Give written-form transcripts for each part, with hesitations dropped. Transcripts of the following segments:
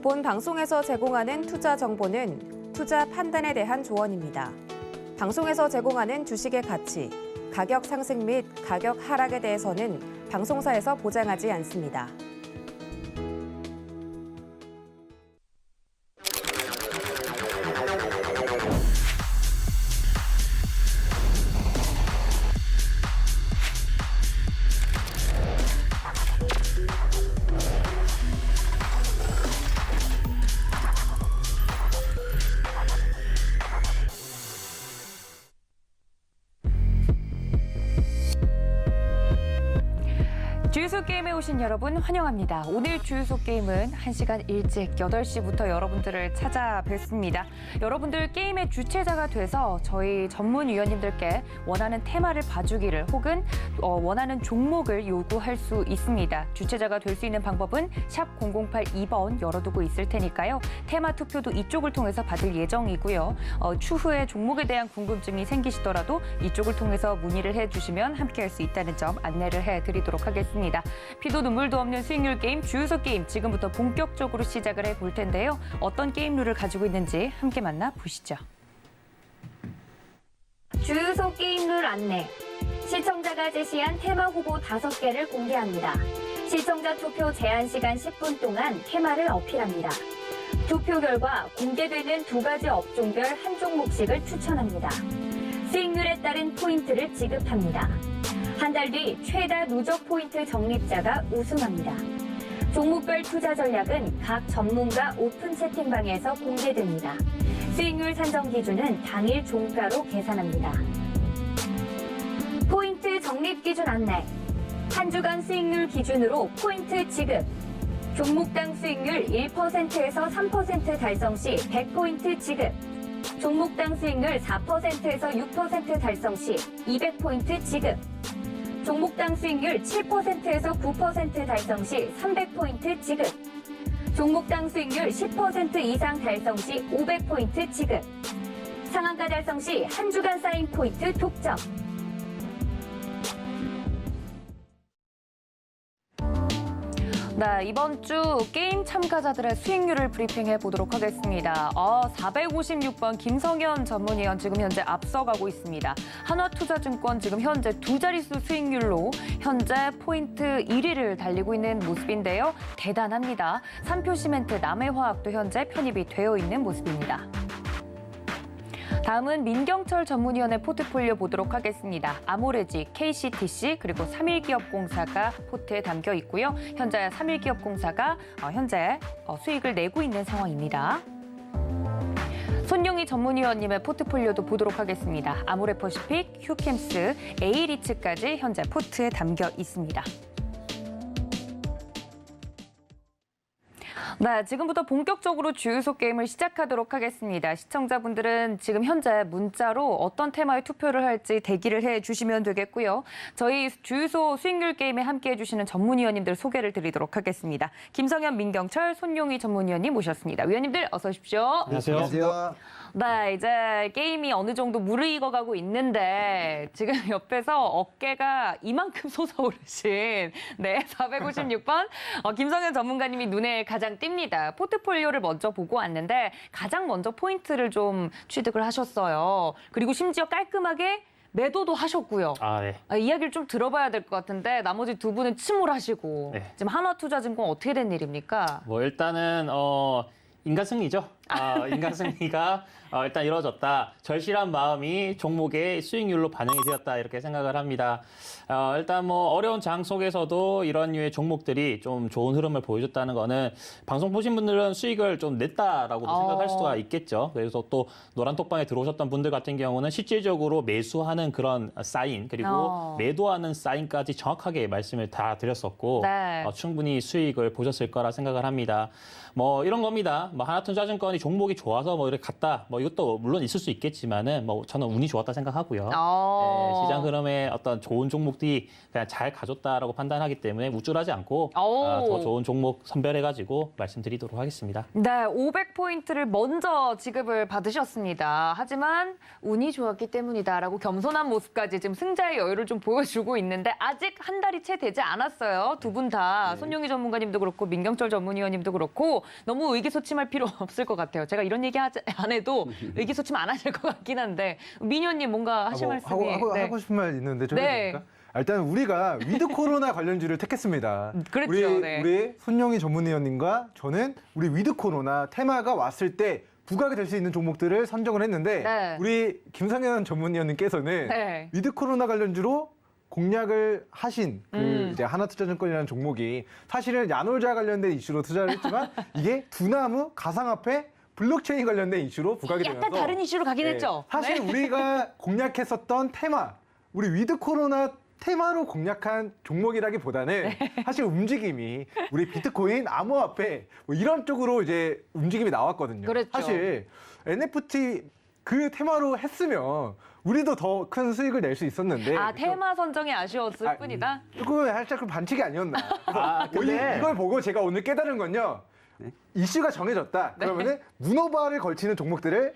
본 방송에서 제공하는 투자 정보는 투자 판단에 대한 조언입니다. 방송에서 제공하는 주식의 가치, 가격 상승 및 가격 하락에 대해서는 방송사에서 보장하지 않습니다. 주유소 게임에 오신 여러분 환영합니다. 오늘 주유소 게임은 1시간 일찍 8시부터 여러분들을 찾아뵙습니다. 여러분들 게임의 주체자가 돼서 저희 전문위원님들께 원하는 테마를 봐주기를 혹은 원하는 종목을 요구할 수 있습니다. 주체자가 될 수 있는 방법은 샵 0082번 열어두고 있을 테니까요. 테마 투표도 이쪽을 통해서 받을 예정이고요. 추후에 종목에 대한 궁금증이 생기시더라도 이쪽을 통해서 문의를 해주시면 함께할 수 있다는 점 안내를 해드리도록 하겠습니다. 피도 눈물도 없는 수익률 게임 주유소 게임 지금부터 본격적으로 시작을 해볼 텐데요. 어떤 게임 룰을 가지고 있는지 함께 만나보시죠. 주유소 게임 룰 안내. 시청자가 제시한 테마 후보 5개를 공개합니다. 시청자 투표 제한 시간 10분 동안 테마를 어필합니다. 투표 결과 공개되는 2가지 업종별 한 종목씩을 추천합니다. 수익률에 따른 포인트를 지급합니다. 한 달 뒤 최다 누적 포인트 적립자가 우승합니다. 종목별 투자 전략은 각 전문가 오픈 채팅방에서 공개됩니다. 수익률 산정 기준은 당일 종가로 계산합니다. 포인트 적립 기준 안내. 한 주간 수익률 기준으로 포인트 지급. 종목당 수익률 1%에서 3% 달성 시 100포인트 지급. 종목당 수익률 4%에서 6% 달성 시 200포인트 지급. 종목당 수익률 7%에서 9% 달성 시 300포인트 지급. 종목당 수익률 10% 이상 달성 시 500포인트 지급. 상한가 달성 시 한 주간 쌓인 포인트 독점. 네, 이번 주 게임 참가자들의 수익률을 브리핑해 보도록 하겠습니다. 456번 김성현 전문위원 지금 현재 앞서가고 있습니다. 한화투자증권 지금 현재 2자릿수 수익률로 현재 포인트 1위를 달리고 있는 모습인데요. 대단합니다. 삼표시멘트, 남해화학도 현재 편입이 되어 있는 모습입니다. 다음은 민경철 전문위원의 포트폴리오 보도록 하겠습니다. 아모레지, KCTC 그리고 삼일기업공사가 포트에 담겨 있고요. 현재 삼일기업공사가 현재 수익을 내고 있는 상황입니다. 손용희 전문위원님의 포트폴리오도 보도록 하겠습니다. 아모레퍼시픽, 휴캠스, A리츠까지 현재 포트에 담겨 있습니다. 네, 지금부터 본격적으로 주유소 게임을 시작하도록 하겠습니다. 시청자분들은 지금 현재 문자로 어떤 테마에 투표를 할지 대기를 해주시면 되겠고요. 저희 주유소 수익률 게임에 함께해 주시는 전문위원님들 소개를 드리도록 하겠습니다. 김성현, 민경철, 손용희 전문위원님 모셨습니다. 위원님들 어서 오십시오. 안녕하세요. 안녕하세요. 네, 이제 게임이 어느 정도 무르익어가고 있는데 지금 옆에서 어깨가 이만큼 솟아오르신 456번 김성현 전문가님이 눈에 가장 띕니다. 포트폴리오를 먼저 보고 왔는데 가장 먼저 포인트를 좀 취득을 하셨어요. 그리고 심지어 깔끔하게 매도도 하셨고요. 네. 이야기를 좀 들어봐야 될 것 같은데 나머지 두 분은 침울하시고 네. 지금 한화투자증권 어떻게 된 일입니까? 일단은 인간 승리죠. 인간 승리가 일단 이루어졌다. 절실한 마음이 종목의 수익률로 반영이 되었다 이렇게 생각을 합니다. 일단 어려운 장 속에서도 이런 류의 종목들이 좀 좋은 흐름을 보여줬다는 거는 방송 보신 분들은 수익을 좀 냈다라고도 생각할 수가 있겠죠. 그래서 또 노란톡방에 들어오셨던 분들 같은 경우는 실질적으로 매수하는 그런 사인 그리고 매도하는 사인까지 정확하게 말씀을 다 드렸었고 네. 충분히 수익을 보셨을 거라 생각을 합니다. 이런 겁니다. 하나투자증권이 이 종목이 좋아서 뭐 이렇게 갔다 뭐 이것도 물론 있을 수 있겠지만은 뭐 저는 운이 좋았다 생각하고요. 시장 흐름에 어떤 좋은 종목들이 그냥 잘 가졌다라고 판단하기 때문에 우쭐하지 않고 더 좋은 종목 선별해가지고 말씀드리도록 하겠습니다. 네, 500포인트를 먼저 지급을 받으셨습니다. 하지만 운이 좋았기 때문이다라고 겸손한 모습까지 지금 승자의 여유를 좀 보여주고 있는데 아직 한 달이 채 되지 않았어요. 두 분 다 손용희 전문가님도 그렇고 민경철 전문위원님도 그렇고 너무 의기소침할 필요 없을 것 같아요. 제가 이런 얘기 안 해도 의기소침 안 하실 것 같긴 한데 민 의원님 뭔가 하실 말씀이 하고 싶은 말 있는데 좀 네. 해도 될까? 일단 우리가 위드 코로나 관련주를 택했습니다. 그렇죠. 우리 손용희 전문위원님과 저는 우리 위드 코로나 테마가 왔을 때 부각이 될 수 있는 종목들을 선정을 했는데 우리 김상현 전문위원님께서는 위드 코로나 관련주로 공략을 하신 이제 하나투자증권이라는 종목이 사실은 야놀자 관련된 이슈로 투자를 했지만 이게 두나무, 가상화폐, 블록체인 관련된 이슈로 부각이 되면서 약간 다른 이슈로 가긴 했죠. 사실 우리가 공략했었던 테마, 우리 위드 코로나 테마로 공략한 종목이라기보다는 사실 움직임이 우리 비트코인, 암호화폐 뭐 이런 쪽으로 이제 움직임이 나왔거든요. 그랬죠. 사실 NFT 그 테마로 했으면 우리도 더 큰 수익을 낼 수 있었는데 테마 선정이 아쉬웠을 뿐이다. 조금 살짝 그 반칙이 아니었나. 근데 이걸 보고 제가 오늘 깨달은 건요. 이슈가 정해졌다. 그러면은 문어발을 걸치는 종목들을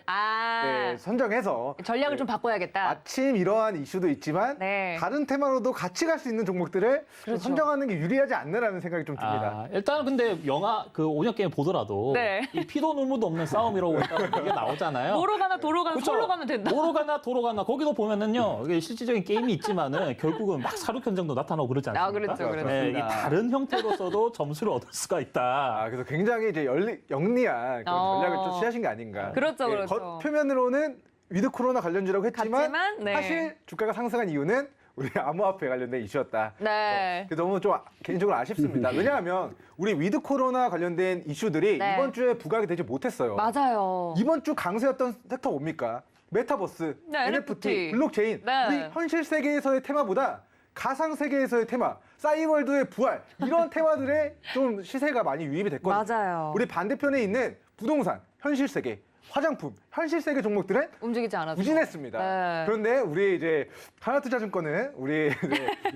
선정해서 전략을 좀 바꿔야겠다. 마침 이러한 이슈도 있지만 다른 테마로도 같이 갈 수 있는 종목들을 좀 선정하는 게 유리하지 않나라는 생각이 좀 듭니다. 일단 근데 영화 그 오징어 게임 보더라도 이 피도 눈물도 없는 싸움이라고 일단 이게 나오잖아요. 뭐로 가나 도로 가나 그쵸? 솔로 가면 된다. 뭐로 가나 도로 가나 거기도 보면은요 이게 실질적인 게임이 있지만은 결국은 막 사륙 현장도 나타나고 그러지 않습니까? 그렇죠. 네, 이게 다른 형태로서도 점수를 얻을 수가 있다. 그래서 굉장히 이제 영리한 그런 전략을 좀 취하신 게 아닌가. 그렇죠. 겉표면으로는 위드 코로나 관련주라고 했지만 같지만, 사실 주가가 상승한 이유는 우리 암호화폐 관련된 이슈였다. 그래서 너무 좀 개인적으로 아쉽습니다. 왜냐하면 우리 위드 코로나 관련된 이슈들이 이번 주에 부각이 되지 못했어요. 맞아요. 이번 주 강세였던 섹터 뭡니까? 메타버스, NFT, 블록체인. 우리 현실 세계에서의 테마보다 가상 세계에서의 테마, 싸이월드의 부활 이런 테마들의 좀 시세가 많이 유입이 됐거든요. 맞아요. 우리 반대편에 있는 부동산, 현실 세계, 화장품, 현실 세계 종목들은 움직이지 않았어요. 부진했습니다. 그런데 우리 이제 하나투자증권은 우리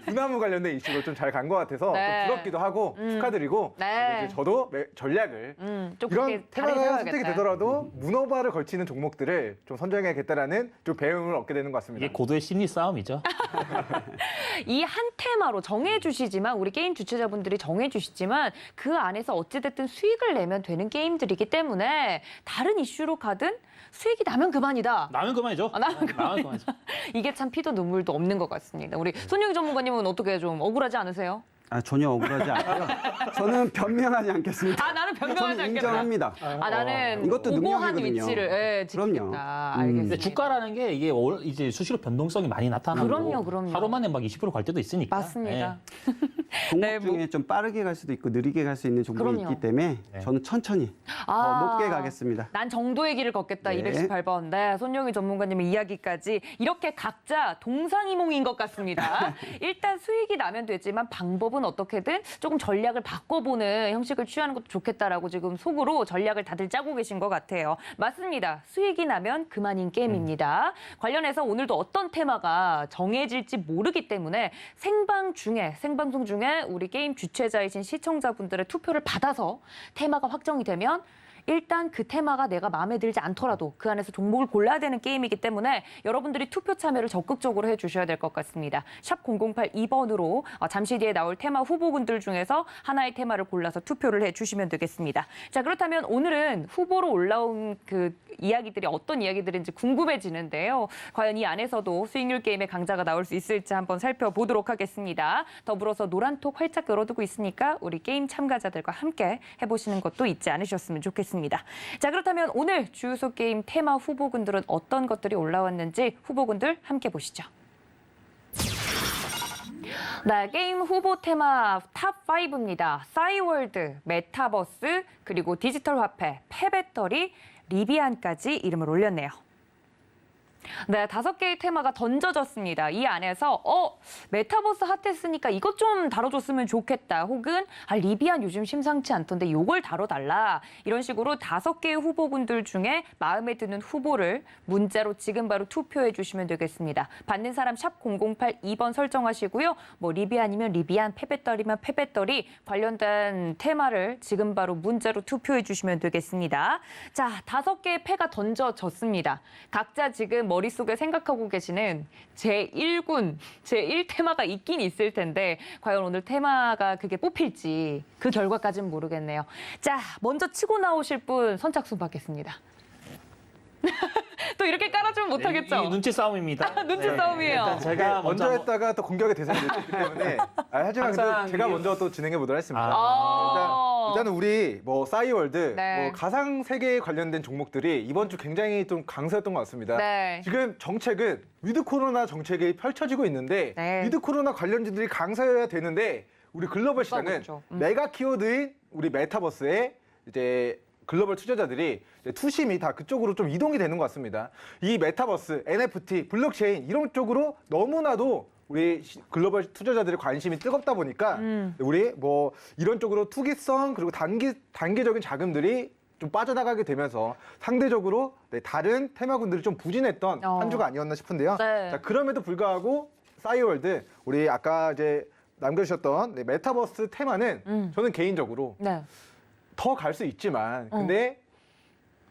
두나무 관련된 이슈로 좀 잘 간 것 같아서 좀 부럽기도 하고 축하드리고 이제 저도 전략을 좀 이런 테마가 세워야겠다. 선택이 되더라도 문어발을 걸치는 종목들을 좀 선정해야겠다라는 좀 배움을 얻게 되는 것 같습니다. 이게 고도의 심리 싸움이죠. 이 한 테마로 정해주시지만 우리 게임 주최자분들이 정해주시지만 그 안에서 어찌됐든 수익을 내면 되는 게임들이기 때문에 다른 이슈로 가든 수익이 나면 그만이다. 나면 그만이죠. 나면 그만이죠. 이게 참 피도 눈물도 없는 것 같습니다. 우리 손용희 전문가님은 어떻게 좀 억울하지 않으세요? 전혀 억울하지 않고요. 저는 변명하지 않겠습니다. 나는 변명하지 저는 않겠다. 인정합니다. 나는 이것도 오고한 능력이거든요. 위치를 지키겠다. 그럼요. 알겠습니다. 근데 주가라는 게 이게 이제 수시로 변동성이 많이 나타나고 그럼요. 하루 만에 막 20%갈 때도 있으니까. 맞습니다. 종목 중에 좀 빠르게 갈 수도 있고 느리게 갈 수 있는 종목이 있기 때문에 저는 천천히 더 높게 가겠습니다. 난 정도의 길을 걷겠다. 네. 218번. 네, 손용희 전문가님의 이야기까지 이렇게 각자 동상이몽인 것 같습니다. 일단 수익이 나면 되지만 방법은 어떻게든 조금 전략을 바꿔보는 형식을 취하는 것도 좋겠다라고 지금 속으로 전략을 다들 짜고 계신 것 같아요. 맞습니다. 수익이 나면 그만인 게임입니다. 관련해서 오늘도 어떤 테마가 정해질지 모르기 때문에 생방송 중에 우리 게임 주최자이신 시청자분들의 투표를 받아서 테마가 확정이 되면 일단 그 테마가 내가 마음에 들지 않더라도 그 안에서 종목을 골라야 되는 게임이기 때문에 여러분들이 투표 참여를 적극적으로 해주셔야 될 것 같습니다. 샵 0082번으로 잠시 뒤에 나올 테마 후보군들 중에서 하나의 테마를 골라서 투표를 해주시면 되겠습니다. 자, 그렇다면 오늘은 후보로 올라온 그 이야기들이 어떤 이야기들인지 궁금해지는데요. 과연 이 안에서도 수익률 게임의 강자가 나올 수 있을지 한번 살펴보도록 하겠습니다. 더불어서 노란톡 활짝 열어두고 있으니까 우리 게임 참가자들과 함께 해보시는 것도 잊지 않으셨으면 좋겠습니다. 자, 그렇다면 오늘 주유소 게임 테마 후보군들은 어떤 것들이 올라왔는지 후보군들 함께 보시죠. 네, 게임 후보 테마 탑5입니다. 싸이월드, 메타버스, 그리고 디지털 화폐, 폐배터리, 리비안까지 이름을 올렸네요. 네, 5개의 테마가 던져졌습니다. 이 안에서 메타버스 핫했으니까 이것 좀 다뤄줬으면 좋겠다. 혹은 리비안 요즘 심상치 않던데 이걸 다뤄달라. 이런 식으로 5개의 후보군들 중에 마음에 드는 후보를 문자로 지금 바로 투표해 주시면 되겠습니다. 받는 사람 샵 008 2번 설정하시고요. 뭐 리비안이면 리비안, 페배떨이면 페배떨이 관련된 테마를 지금 바로 문자로 투표해 주시면 되겠습니다. 자, 5개의 패가 던져졌습니다. 각자 지금 머릿속에 생각하고 계시는 제1군, 제1테마가 있긴 있을 텐데 과연 오늘 테마가 그게 뽑힐지 그 결과까지는 모르겠네요. 자, 먼저 치고 나오실 분 선착순 받겠습니다. 또 이렇게 깔아주면 못하겠죠? 이 눈치 싸움입니다. 눈치 싸움이에요. 일단 제가 먼저 했다가 또 공격의 대상이 됐기 때문에 하지만 항상 제가 먼저 또 진행해 보도록 하겠습니다. 일단은 우리 뭐 싸이월드 네. 뭐 가상 세계에 관련된 종목들이 이번 주 굉장히 좀 강세였던 것 같습니다. 네. 지금 정책은 위드 코로나 정책이 펼쳐지고 있는데 네. 위드 코로나 관련주들이 강세여야 되는데 우리 글로벌 시장은 그렇죠. 메가 키워드인 우리 메타버스에 이제 글로벌 투자자들이 이제 투심이 다 그쪽으로 좀 이동이 되는 것 같습니다. 이 메타버스, NFT, 블록체인 이런 쪽으로 너무나도 우리 글로벌 투자자들의 관심이 뜨겁다 보니까 우리 뭐 이런 쪽으로 투기성 그리고 단기적인 자금들이 좀 빠져나가게 되면서 상대적으로 다른 테마군들이 좀 부진했던 한 주가 아니었나 싶은데요. 네. 자, 그럼에도 불구하고 싸이월드 우리 아까 이제 남겨주셨던 메타버스 테마는 저는 개인적으로 네. 더 갈 수 있지만 근데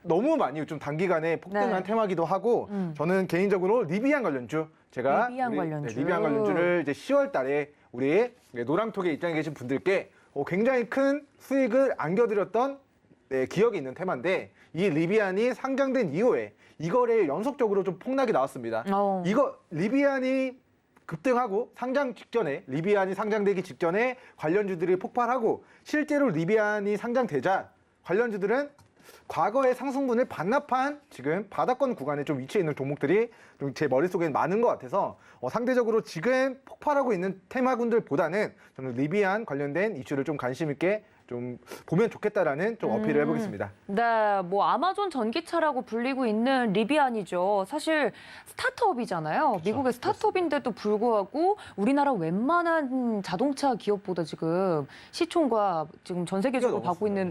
너무 많이 좀 단기간에 폭등한 네. 테마기도 하고 저는 개인적으로 리비안 관련주 제가 리비안 관련주. 리비안 관련주를 이제 10월 달에 우리 노랑톡에 입장해 계신 분들께 굉장히 큰 수익을 안겨드렸던 기억이 있는 테마인데 이 리비안이 상장된 이후에 이거를 연속적으로 좀 폭락이 나왔습니다. 이거 리비안이 급등하고 상장 직전에 리비안이 상장되기 직전에 관련주들이 폭발하고 실제로 리비안이 상장되자 관련주들은 과거의 상승분을 반납한 지금 바닥권 구간에 좀 위치해 있는 종목들이 좀 제 머릿속에는 많은 것 같아서 상대적으로 지금 폭발하고 있는 테마군들보다는 저는 리비안 관련된 이슈를 좀 관심 있게 좀 보면 좋겠다라는 좀 어필을 해보겠습니다. 네, 뭐 아마존 전기차라고 불리고 있는 리비안이죠. 사실 스타트업이잖아요. 그렇죠. 미국의 스타트업인데도 불구하고 우리나라 웬만한 자동차 기업보다 지금 시총과 지금 전 세계적으로 받고 있는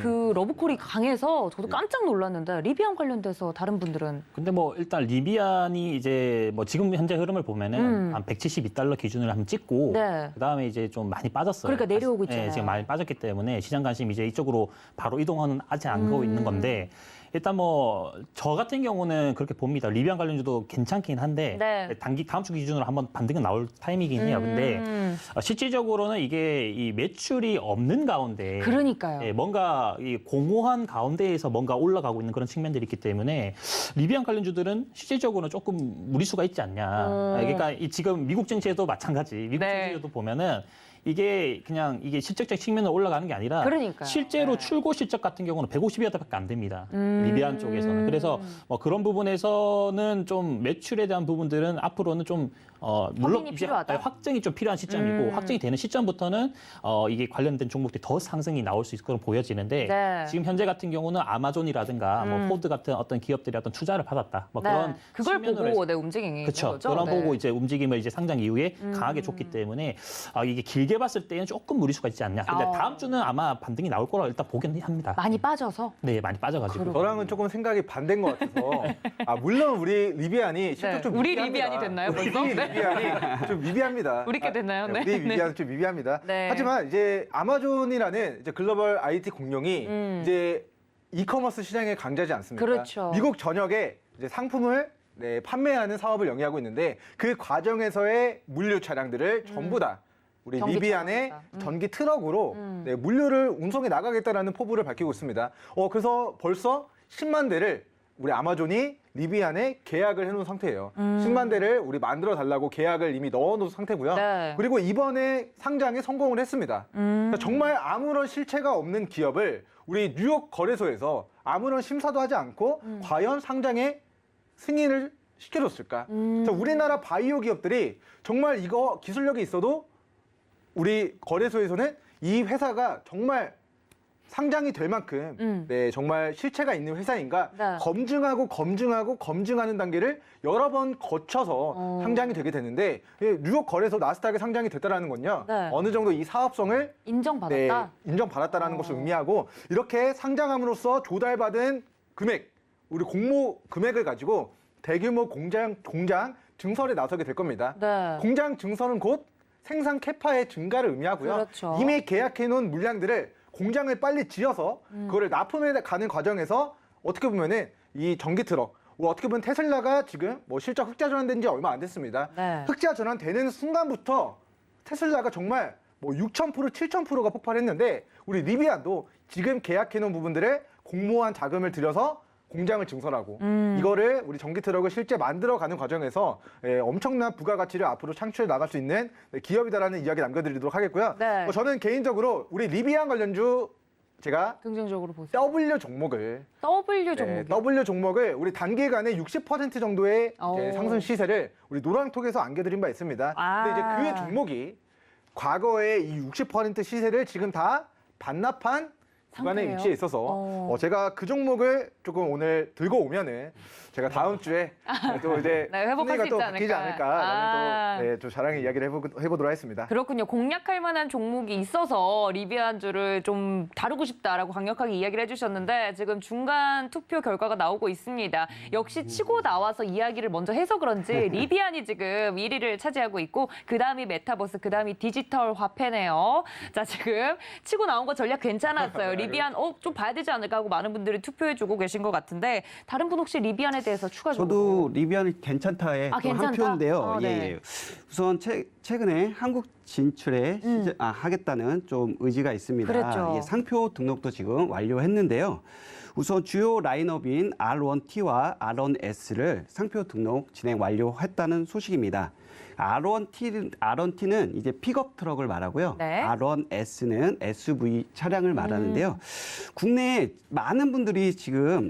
그 러브콜이 강해서 저도 깜짝 놀랐는데 리비안 관련돼서 다른 분들은 근데 뭐 일단 리비안이 이제 뭐 지금 현재 흐름을 보면은 한 172달러 기준을 한번 찍고 네. 그다음에 이제 좀 많이 빠졌어요. 그러니까 내려오고 있잖아요. 지금 많이 빠졌기 때문에 시장 관심이 이제 이쪽으로 바로 이동하는 아직 안 가고 있는 건데 일단 뭐 저 같은 경우는 그렇게 봅니다. 리비안 관련주도 괜찮긴 한데 네. 다음 주 기준으로 한번 반등이 나올 타이밍이긴 해요. 근데 실질적으로는 이게 이 매출이 없는 가운데 그러니까요. 뭔가 이 공허한 가운데에서 뭔가 올라가고 있는 그런 측면들이 있기 때문에 리비안 관련주들은 실질적으로는 조금 무리수가 있지 않냐. 그러니까 지금 미국 증시에도 마찬가지. 미국 증시에도 보면은 이게 그냥 이게 실적적 측면으로 올라가는 게 아니라 그러니까요. 실제로 출고 실적 같은 경우는 150여대밖에 안 됩니다. 리비안 쪽에서는. 그래서 뭐 그런 부분에서는 좀 매출에 대한 부분들은 앞으로는 좀 물론 이제 확정이 좀 필요한 시점이고 확정이 되는 시점부터는 이게 관련된 종목들이 더 상승이 나올 수 있을 것으로 보여지는데 지금 현재 같은 경우는 아마존이라든가 뭐 포드 같은 어떤 기업들이 어떤 투자를 받았다. 뭐 그런 그걸 보고 내 움직임이 그렇죠. 그런 보고 이제 움직임을 이제 상장 이후에 강하게 줬기 때문에 이게 길게 봤을 때는 조금 무리수가 있지 않냐. 근데 다음 주는 아마 반등이 나올 거라고 일단 보긴 합니다. 많이 빠져서? 네, 많이 빠져가지고. 저랑은 조금 생각이 반대인 것 같아서 물론 우리 리비안이 실적 좀 우리 미비합니다. 리비안이 됐나요 벌써? 우리 리비안이 좀 미비합니다. 우리께 됐나요? 네. 우리 리비안은 좀 미비합니다. 네. 하지만 이제 아마존이라는 이제 글로벌 IT 공룡이 이제 이커머스 시장의 강자지 않습니까? 그렇죠. 미국 전역에 이제 상품을 판매하는 사업을 영위하고 있는데 그 과정에서의 물류 차량들을 전부 다 우리 리비안의 전기 트럭으로 물류를 운송해 나가겠다라는 포부를 밝히고 있습니다. 그래서 벌써 10만 대를 우리 아마존이 리비안에 계약을 해놓은 상태예요. 10만 대를 우리 만들어 달라고 계약을 이미 넣어놓은 상태고요. 네. 그리고 이번에 상장에 성공을 했습니다. 그러니까 정말 아무런 실체가 없는 기업을 우리 뉴욕 거래소에서 아무런 심사도 하지 않고 과연 상장에 승인을 시켜줬을까? 우리나라 바이오 기업들이 정말 이거 기술력이 있어도 우리 거래소에서는 이 회사가 정말 상장이 될 만큼 네, 정말 실체가 있는 회사인가 네. 검증하는 단계를 여러 번 거쳐서 상장이 되게 되는데 뉴욕 거래소 나스닥에 상장이 됐다라는 건요. 네. 어느 정도 이 사업성을 인정받았다. 네, 인정받았다라는 것을 의미하고 이렇게 상장함으로써 조달받은 금액, 우리 공모 금액을 가지고 대규모 공장 증설에 나서게 될 겁니다. 네. 공장 증설은 곧 생산 캐파의 증가를 의미하고요. 그렇죠. 이미 계약해놓은 물량들을 공장을 빨리 지어서 그거를 납품해 가는 과정에서 어떻게 보면은 이 전기 트럭, 어떻게 보면 테슬라가 지금 뭐 실적 흑자 전환된 지 얼마 안 됐습니다. 네. 흑자 전환되는 순간부터 테슬라가 정말 뭐 6,000%, 7,000%가 폭발했는데 우리 리비안도 지금 계약해놓은 부분들을 공모한 자금을 들여서 공장을 증설하고 이거를 우리 전기 트럭을 실제 만들어가는 과정에서 엄청난 부가가치를 앞으로 창출해 나갈 수 있는 기업이다라는 이야기 남겨드리도록 하겠고요. 네. 저는 개인적으로 우리 리비안 관련주 제가 긍정적으로 보세요. W 종목을 W 종목을 우리 단기간에 60% 정도의 오. 이제 상승 시세를 우리 노랑톡에서 안겨드린 바 있습니다. 근데 이제 그 종목이 과거에 이 60% 시세를 지금 다 반납한 구간의 상태예요? 위치에 있어서 제가 그 종목을 조금 오늘 들고 오면은 제가 다음 주에 또 이제 네, 회복할 순위가 수 또 있지 바뀌지 않을까. 않을까라는 또, 네, 좀 자랑의 이야기를 해보도록 하겠습니다. 그렇군요. 공략할 만한 종목이 있어서 리비안주를 좀 다루고 싶다라고 강력하게 이야기를 해주셨는데 지금 중간 투표 결과가 나오고 있습니다. 역시 치고 나와서 이야기를 먼저 해서 그런지 리비안이 지금 1위를 차지하고 있고 그다음이 메타버스, 그다음이 디지털 화폐네요. 자, 지금 치고 나온 거 전략 괜찮았어요. 리비안 좀 봐야 되지 않을까 하고 많은 분들이 투표해주고 계신 것 같은데 다른 분 혹시 리비안에 대해서 추가적으로? 저도 리비안이 괜찮다에 또 괜찮다? 한 표인데요. 네. 예. 우선 최근에 한국 진출에 하겠다는 좀 의지가 있습니다. 그랬죠. 예, 상표 등록도 지금 완료했는데요. 우선 주요 라인업인 R1T와 R1S를 상표 등록 진행 완료했다는 소식입니다. R1T는 이제 픽업 트럭을 말하고요. 네. R1S는 SUV 차량을 말하는데요. 국내에 많은 분들이 지금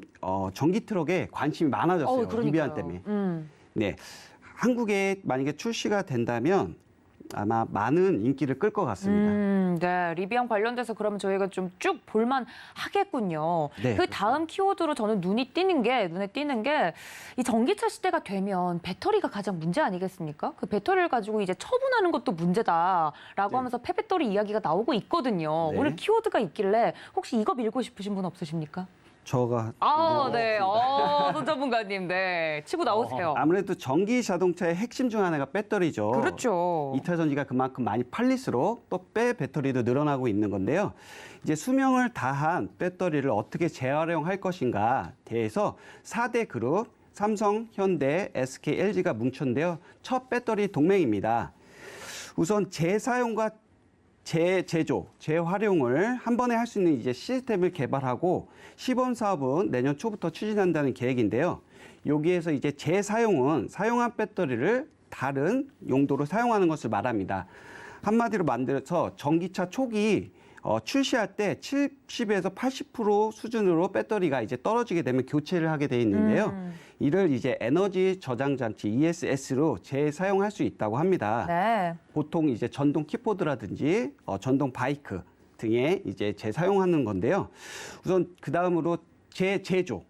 전기 트럭에 관심이 많아졌어요. 리비안 때문에. 네, 한국에 만약에 출시가 된다면 아마 많은 인기를 끌 것 같습니다. 네, 리비안 관련돼서 그러면 저희가 좀 쭉 볼만 하겠군요. 네, 그 다음 키워드로 저는 눈에 띄는 게 이 전기차 시대가 되면 배터리가 가장 문제 아니겠습니까? 그 배터리를 가지고 이제 처분하는 것도 문제다라고 하면서 폐배터리 이야기가 나오고 있거든요. 네. 오늘 키워드가 있길래 혹시 이거 밀고 싶으신 분 없으십니까? 저가 네. 손 전문가님, 네. 치고 나오세요. 아무래도 전기 자동차의 핵심 중 하나가 배터리죠. 그렇죠. 2차 전지가 그만큼 많이 팔릴수록 또 배터리도 늘어나고 있는 건데요. 이제 수명을 다한 배터리를 어떻게 재활용할 것인가 대해서 4대 그룹 삼성, 현대, SK, LG가 뭉쳤는데요. 첫 배터리 동맹입니다. 우선 재사용과 재제조, 재활용을 한 번에 할 수 있는 이제 시스템을 개발하고 시범 사업은 내년 초부터 추진한다는 계획인데요. 여기에서 이제 재사용은 사용한 배터리를 다른 용도로 사용하는 것을 말합니다. 한마디로 만들어서 전기차 초기 출시할 때 70에서 80% 수준으로 배터리가 이제 떨어지게 되면 교체를 하게 돼 있는데요. 이를 이제 에너지 저장 장치 ESS로 재사용할 수 있다고 합니다. 네. 보통 이제 전동 킥보드라든지 전동 바이크 등에 이제 재사용하는 건데요. 우선 그 다음으로 재제조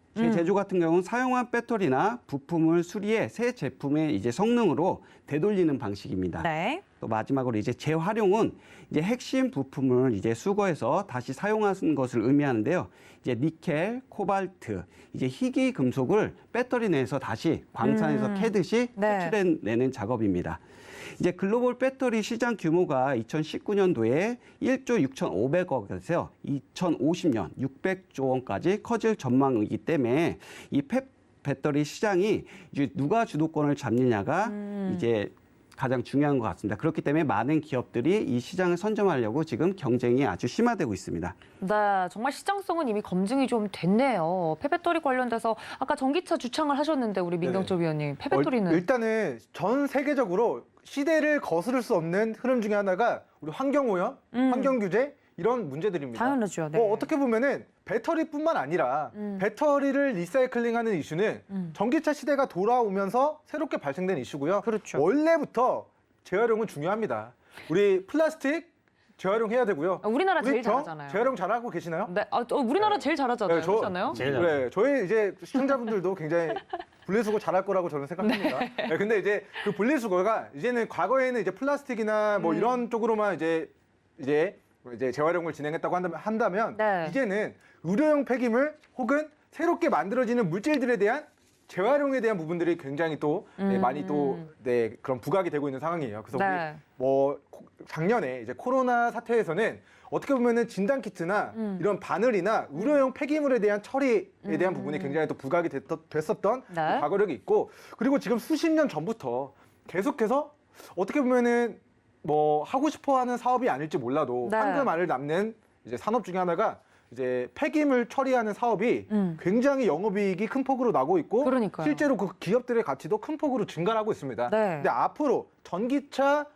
같은 경우는 사용한 배터리나 부품을 수리해 새 제품의 이제 성능으로 되돌리는 방식입니다. 네. 또 마지막으로 이제 재활용은 이제 핵심 부품을 이제 수거해서 다시 사용하는 것을 의미하는데요. 이제 니켈, 코발트, 이제 희귀 금속을 배터리 내에서 다시 광산에서 캐듯이 네. 추출해내는 작업입니다. 이제 글로벌 배터리 시장 규모가 2019년도에 1조 6,500억에서 2050년 600조 원까지 커질 전망이기 때문에 이 배터리 시장이 이제 누가 주도권을 잡느냐가 이제 가장 중요한 것 같습니다. 그렇기 때문에 많은 기업들이 이 시장을 선점하려고 지금 경쟁이 아주 심화되고 있습니다. 네, 정말 시장성은 이미 검증이 좀 됐네요. 폐배터리 관련돼서 아까 전기차 주창을 하셨는데 우리 민경철 위원님, 폐배터리는 일단은 전 세계적으로 시대를 거스를 수 없는 흐름 중에 하나가 우리 환경오염, 환경규제 이런 문제들입니다. 당연하죠. 네. 어떻게 보면은 배터리뿐만 아니라 배터리를 리사이클링하는 이슈는 전기차 시대가 돌아오면서 새롭게 발생된 이슈고요. 그렇죠. 원래부터 재활용은 중요합니다. 우리 플라스틱 재활용해야 되고요. 우리나라 우리 제일 병 잘하잖아요. 재활용 잘하고 계시나요? 네, 우리나라 제일 잘하잖아요. 네, 그렇지 않나요? 제일 잘. 네, 저희 이제 시청자분들도 굉장히 분리수거 잘할 거라고 저는 생각합니다. 네, 근데 이제 그 분리수거가 이제는 과거에는 이제 플라스틱이나 뭐 이런 쪽으로만 이제 재활용을 진행했다고 한다면 네. 이제는 의료용 폐기물 혹은 새롭게 만들어지는 물질들에 대한 재활용에 대한 부분들이 굉장히 또 많이 또 그런 부각이 되고 있는 상황이에요. 그래서 네. 우리 뭐 작년에 이제 코로나 사태에서는 어떻게 보면은 진단 키트나 이런 바늘이나 의료용 폐기물에 대한 처리에 대한 부분이 굉장히 또 부각이 됐었던 네. 그 과거력이 있고, 그리고 지금 수십 년 전부터 계속해서 어떻게 보면은 뭐 하고 싶어하는 사업이 아닐지 몰라도 네. 황금알을 남는 이제 산업 중에 하나가 이제 폐기물 처리하는 사업이 굉장히 영업이익이 큰 폭으로 나고 있고, 그러니까요. 실제로 그 기업들의 가치도 큰 폭으로 증가하고 있습니다. 네. 근데 앞으로 전기차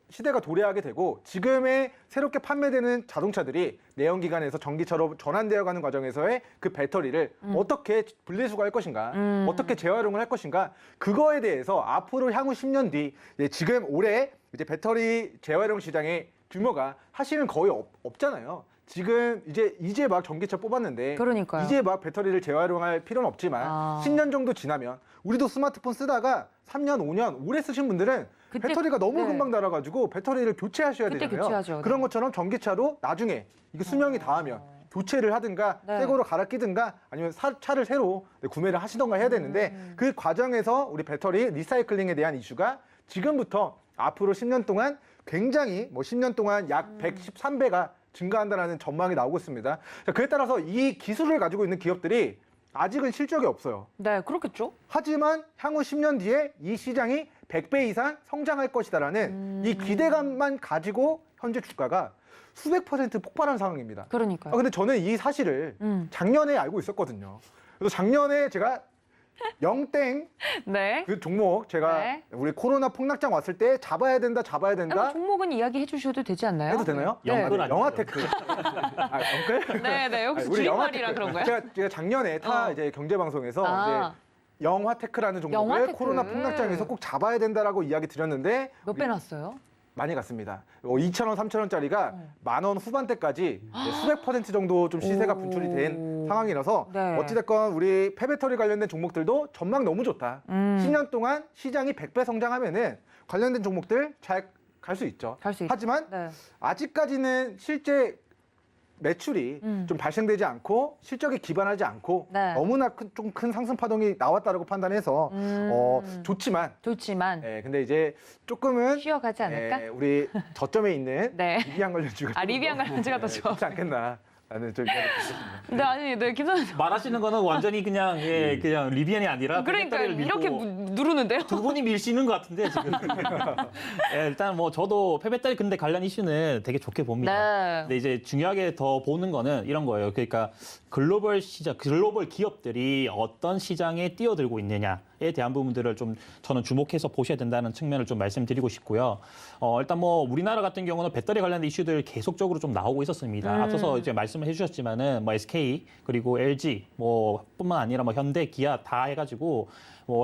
시대가 도래하게 되고 지금의 새롭게 판매되는 자동차들이 내연기관에서 전기차로 전환되어 가는 과정에서의 그 배터리를 어떻게 분리수거할 것인가, 어떻게 재활용을 할 것인가, 그거에 대해서 앞으로 향후 10년 뒤 지금 올해 이제 배터리 재활용 시장의 규모가 사실은 거의 없잖아요. 지금 이제 막 전기차 뽑았는데 그러니까요. 이제 막 배터리를 재활용할 필요는 없지만 10년 정도 지나면 우리도 스마트폰 쓰다가 3년, 5년 오래 쓰신 분들은 그때- 배터리가 너무 네. 금방 닿아가지고 배터리를 교체하셔야 그때 되잖아요. 교체하죠. 그런 네. 것처럼 전기차로 나중에 이게 수명이 닿으면 교체를 하든가 네. 새 거로 갈아 끼든가 아니면 차를 새로 구매를 하시던가 해야 되는데 그 과정에서 우리 배터리 리사이클링에 대한 이슈가 지금부터 앞으로 10년 동안 굉장히 10년 동안 약 113배가 증가한다는 전망이 나오고 있습니다. 자, 그에 따라서 이 기술을 가지고 있는 기업들이 아직은 실적이 없어요. 네, 그렇겠죠. 하지만 향후 10년 뒤에 이 시장이 100배 이상 성장할 것이다라는 이 기대감만 가지고 현재 주가가 수백 % 폭발한 상황입니다. 그러니까요. 근데 저는 이 사실을 작년에 알고 있었거든요. 그래서 작년에 제가 영땡 네. 그 종목 제가 네. 우리 코로나 폭락장 왔을 때 잡아야 된다 그 종목은 이야기해 주셔도 되지 않나요? 해도 되나요? 네. 영끌 아니죠? 영화테크. 영끌? 네, 혹시 우리 줄임말이라 그런 거예요? 제가 작년에 타 이제 경제방송에서 아. 이제 영화테크라는 종목을 영화테크. 코로나 폭락장에서 꼭 잡아야 된다라고 이야기 드렸는데 몇 배 났어요? 많이 갔습니다. 2,000원, 3,000원짜리가 10,000원 후반대까지 수백 % 정도 좀 시세가 분출이 된 상황이라서 네. 어찌됐건 우리 폐배터리 관련된 종목들도 전망 너무 좋다. 10년 동안 시장이 100배 성장하면은 관련된 종목들 잘 갈 수 있죠. 갈 수 있죠. 하지만 네. 아직까지는 실제 매출이 좀 발생되지 않고 실적에 기반하지 않고 네. 너무나 좀 큰 상승 파동이 나왔다라고 판단해서 좋지만 근데 이제 조금은 쉬어가지 않을까? 우리 저점에 있는 네. 리비안 관련주가 리비안 관련주가 더 좋아. 좋지 않겠나 라는 좀 생각이 듭니다. 네, 김선생. 말하시는 거는 완전히 그냥 그냥 리비안이 아니라 그러니까 배터리를 밀고 이렇게 누르는데요? 두 분이 밀시는 것 같은데 지금. 일단 저도 폐배터리 근데 관련 이슈는 되게 좋게 봅니다. 네. 근데 이제 중요하게 더 보는 거는 이런 거예요. 그러니까 글로벌 기업들이 어떤 시장에 뛰어들고 있느냐에 대한 부분들을 좀 저는 주목해서 보셔야 된다는 측면을 좀 말씀드리고 싶고요. 일단 우리나라 같은 경우는 배터리 관련된 이슈들 계속적으로 좀 나오고 있었습니다. 앞서서 이제 말씀을 해주셨지만은 SK 그리고 LG 뿐만 아니라 현대, 기아 다 해가지고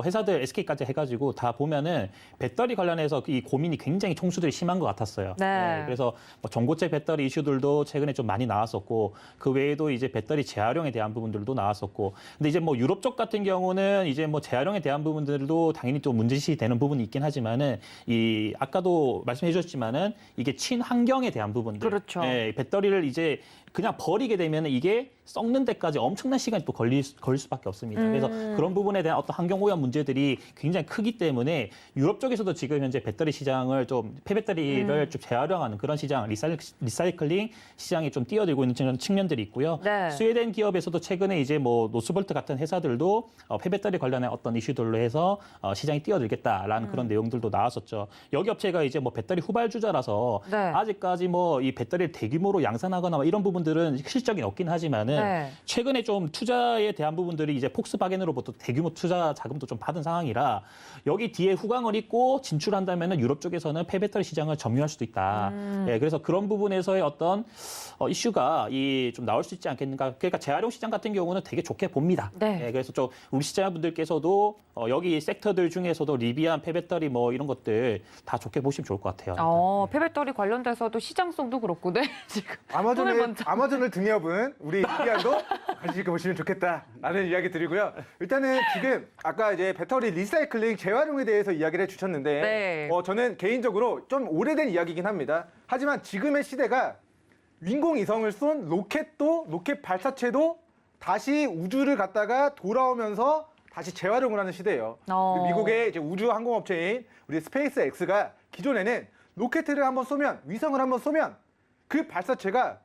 회사들 SK까지 해가지고 다 보면은 배터리 관련해서 이 고민이 굉장히 총수들이 심한 것 같았어요. 네. 그래서 전고체 배터리 이슈들도 최근에 좀 많이 나왔었고 그 외에도 이제 배터리 재활용에 대한 부분들도 나왔었고 근데 이제 유럽 쪽 같은 경우는 이제 재활용에 대한 부분들도 당연히 또 문제시 되는 부분이 있긴 하지만은 이 아까도 말씀해 주셨지만은 이게 친환경에 대한 부분들. 그렇죠. 배터리를 이제 그냥 버리게 되면 이게 썩는 데까지 엄청난 시간이 또 걸릴 수밖에 없습니다. 그래서 그런 부분에 대한 어떤 환경 오염 문제들이 굉장히 크기 때문에 유럽 쪽에서도 지금 현재 배터리 시장을 폐배터리를 좀 재활용하는 그런 시장, 리사이클링 시장이 좀 뛰어들고 있는 측면들이 있고요. 네. 스웨덴 기업에서도 최근에 이제 노스볼트 같은 회사들도 폐배터리 관련한 어떤 이슈들로 해서 시장이 뛰어들겠다라는 그런 내용들도 나왔었죠. 여기 업체가 이제 배터리 후발주자라서 네. 아직까지 이 배터리를 대규모로 양산하거나 이런 부분들은 실적이 없긴 하지만은 네. 최근에 좀 투자에 대한 부분들이 이제 폭스바겐으로부터 대규모 투자 자금도 영향도 좀 받은 상황이라 여기 뒤에 후광을 입고 진출한다면은 유럽 쪽에서는 폐배터리 시장을 점유할 수도 있다. 예, 그래서 그런 부분에서의 어떤 이슈가 좀 나올 수 있지 않겠는가. 그러니까 재활용 시장 같은 경우는 되게 좋게 봅니다. 네. 예, 그래서 좀 우리 시청자분들께서도 여기 섹터들 중에서도 리비안 폐배터리 뭐 이런 것들 다 좋게 보시면 좋을 것 같아요. 폐배터리 관련돼서도 시장성도 그렇고, 네. 지금 아마존을 등에 업은 우리 리비안도 관심 있게 보시면 좋겠다라는 이야기 드리고요. 일단은 지금 아까 이제 배터리 리사이클링 재활용에 대해서 이야기를 해주셨는데 네. 저는 개인적으로 좀 오래된 이야기이긴 합니다. 하지만 지금의 시대가 인공위성을 쏜 로켓 발사체도 다시 우주를 갔다가 돌아오면서 다시 재활용을 하는 시대예요. 미국의 이제 우주 항공업체인 우리 스페이스 X가 기존에는 로켓을 한번 쏘면, 위성을 한번 쏘면 그 발사체가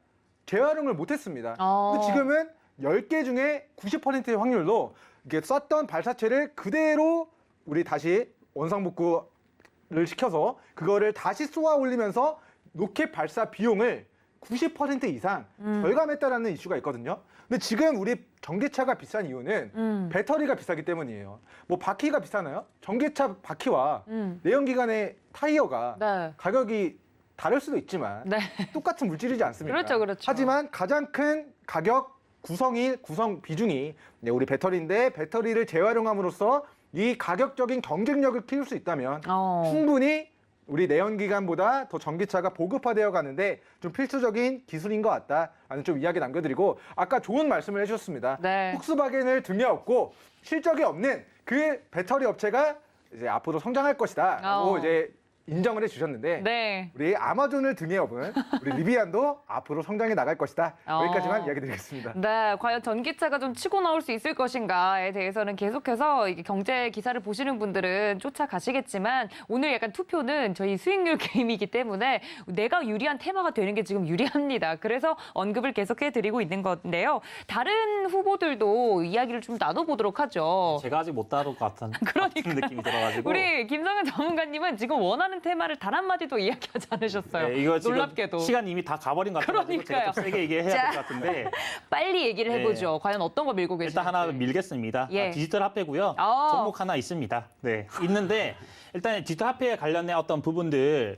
재활용을 못했습니다. 근데 지금은 10개 중에 90%의 확률로 이게 쐈던 발사체를 그대로 우리 다시 원상복구를 시켜서 그거를 다시 쏘아 올리면서 로켓 발사 비용을 90% 이상 절감했다라는 이슈가 있거든요. 근데 지금 우리 전기차가 비싼 이유는 배터리가 비싸기 때문이에요. 뭐 바퀴가 비싸나요? 전기차 바퀴와 내연기관의 타이어가 네. 가격이 다를 수도 있지만 네. 똑같은 물질이지 않습니까? 그렇죠, 그렇죠. 하지만 가장 큰 가격 구성 비중이 우리 배터리인데 배터리를 재활용함으로써 이 가격적인 경쟁력을 키울 수 있다면 충분히 우리 내연기관보다 더 전기차가 보급화되어 가는데 좀 필수적인 기술인 것 같다라는 좀 이야기 남겨드리고 아까 좋은 말씀을 해주셨습니다. 네. 폭스바겐을 등에 업고 실적이 없는 그 배터리 업체가 이제 앞으로 성장할 것이다라고 이제 인정을 해주셨는데 네. 우리 아마존을 등에 업은 우리 리비안도 앞으로 성장해 나갈 것이다. 여기까지만 이야기 드리겠습니다. 네, 과연 전기차가 좀 치고 나올 수 있을 것인가에 대해서는 계속해서 이게 경제 기사를 보시는 분들은 쫓아가시겠지만 오늘 약간 투표는 저희 수익률 게임이기 때문에 내가 유리한 테마가 되는 게 지금 유리합니다. 그래서 언급을 계속해드리고 있는 건데요. 다른 후보들도 이야기를 좀 나눠보도록 하죠. 제가 아직 못 다룰 것 같은 느낌이 들어가지고. 우리 김성현 전문가님은 지금 원하는 테마를 단 한마디도 이야기하지 않으셨어요. 네, 이거 지금 놀랍게도. 시간 이미 다 가버린 것 같아서 제가 좀 세게 얘기해야 될 것 같은데. 빨리 얘기를 해보죠. 네. 과연 어떤 거 밀고 계시는지. 일단 하나 밀겠습니다. 예. 디지털 화폐고요. 종목 하나 있습니다. 네, 있는데 일단 디지털 화폐에 관련된 어떤 부분들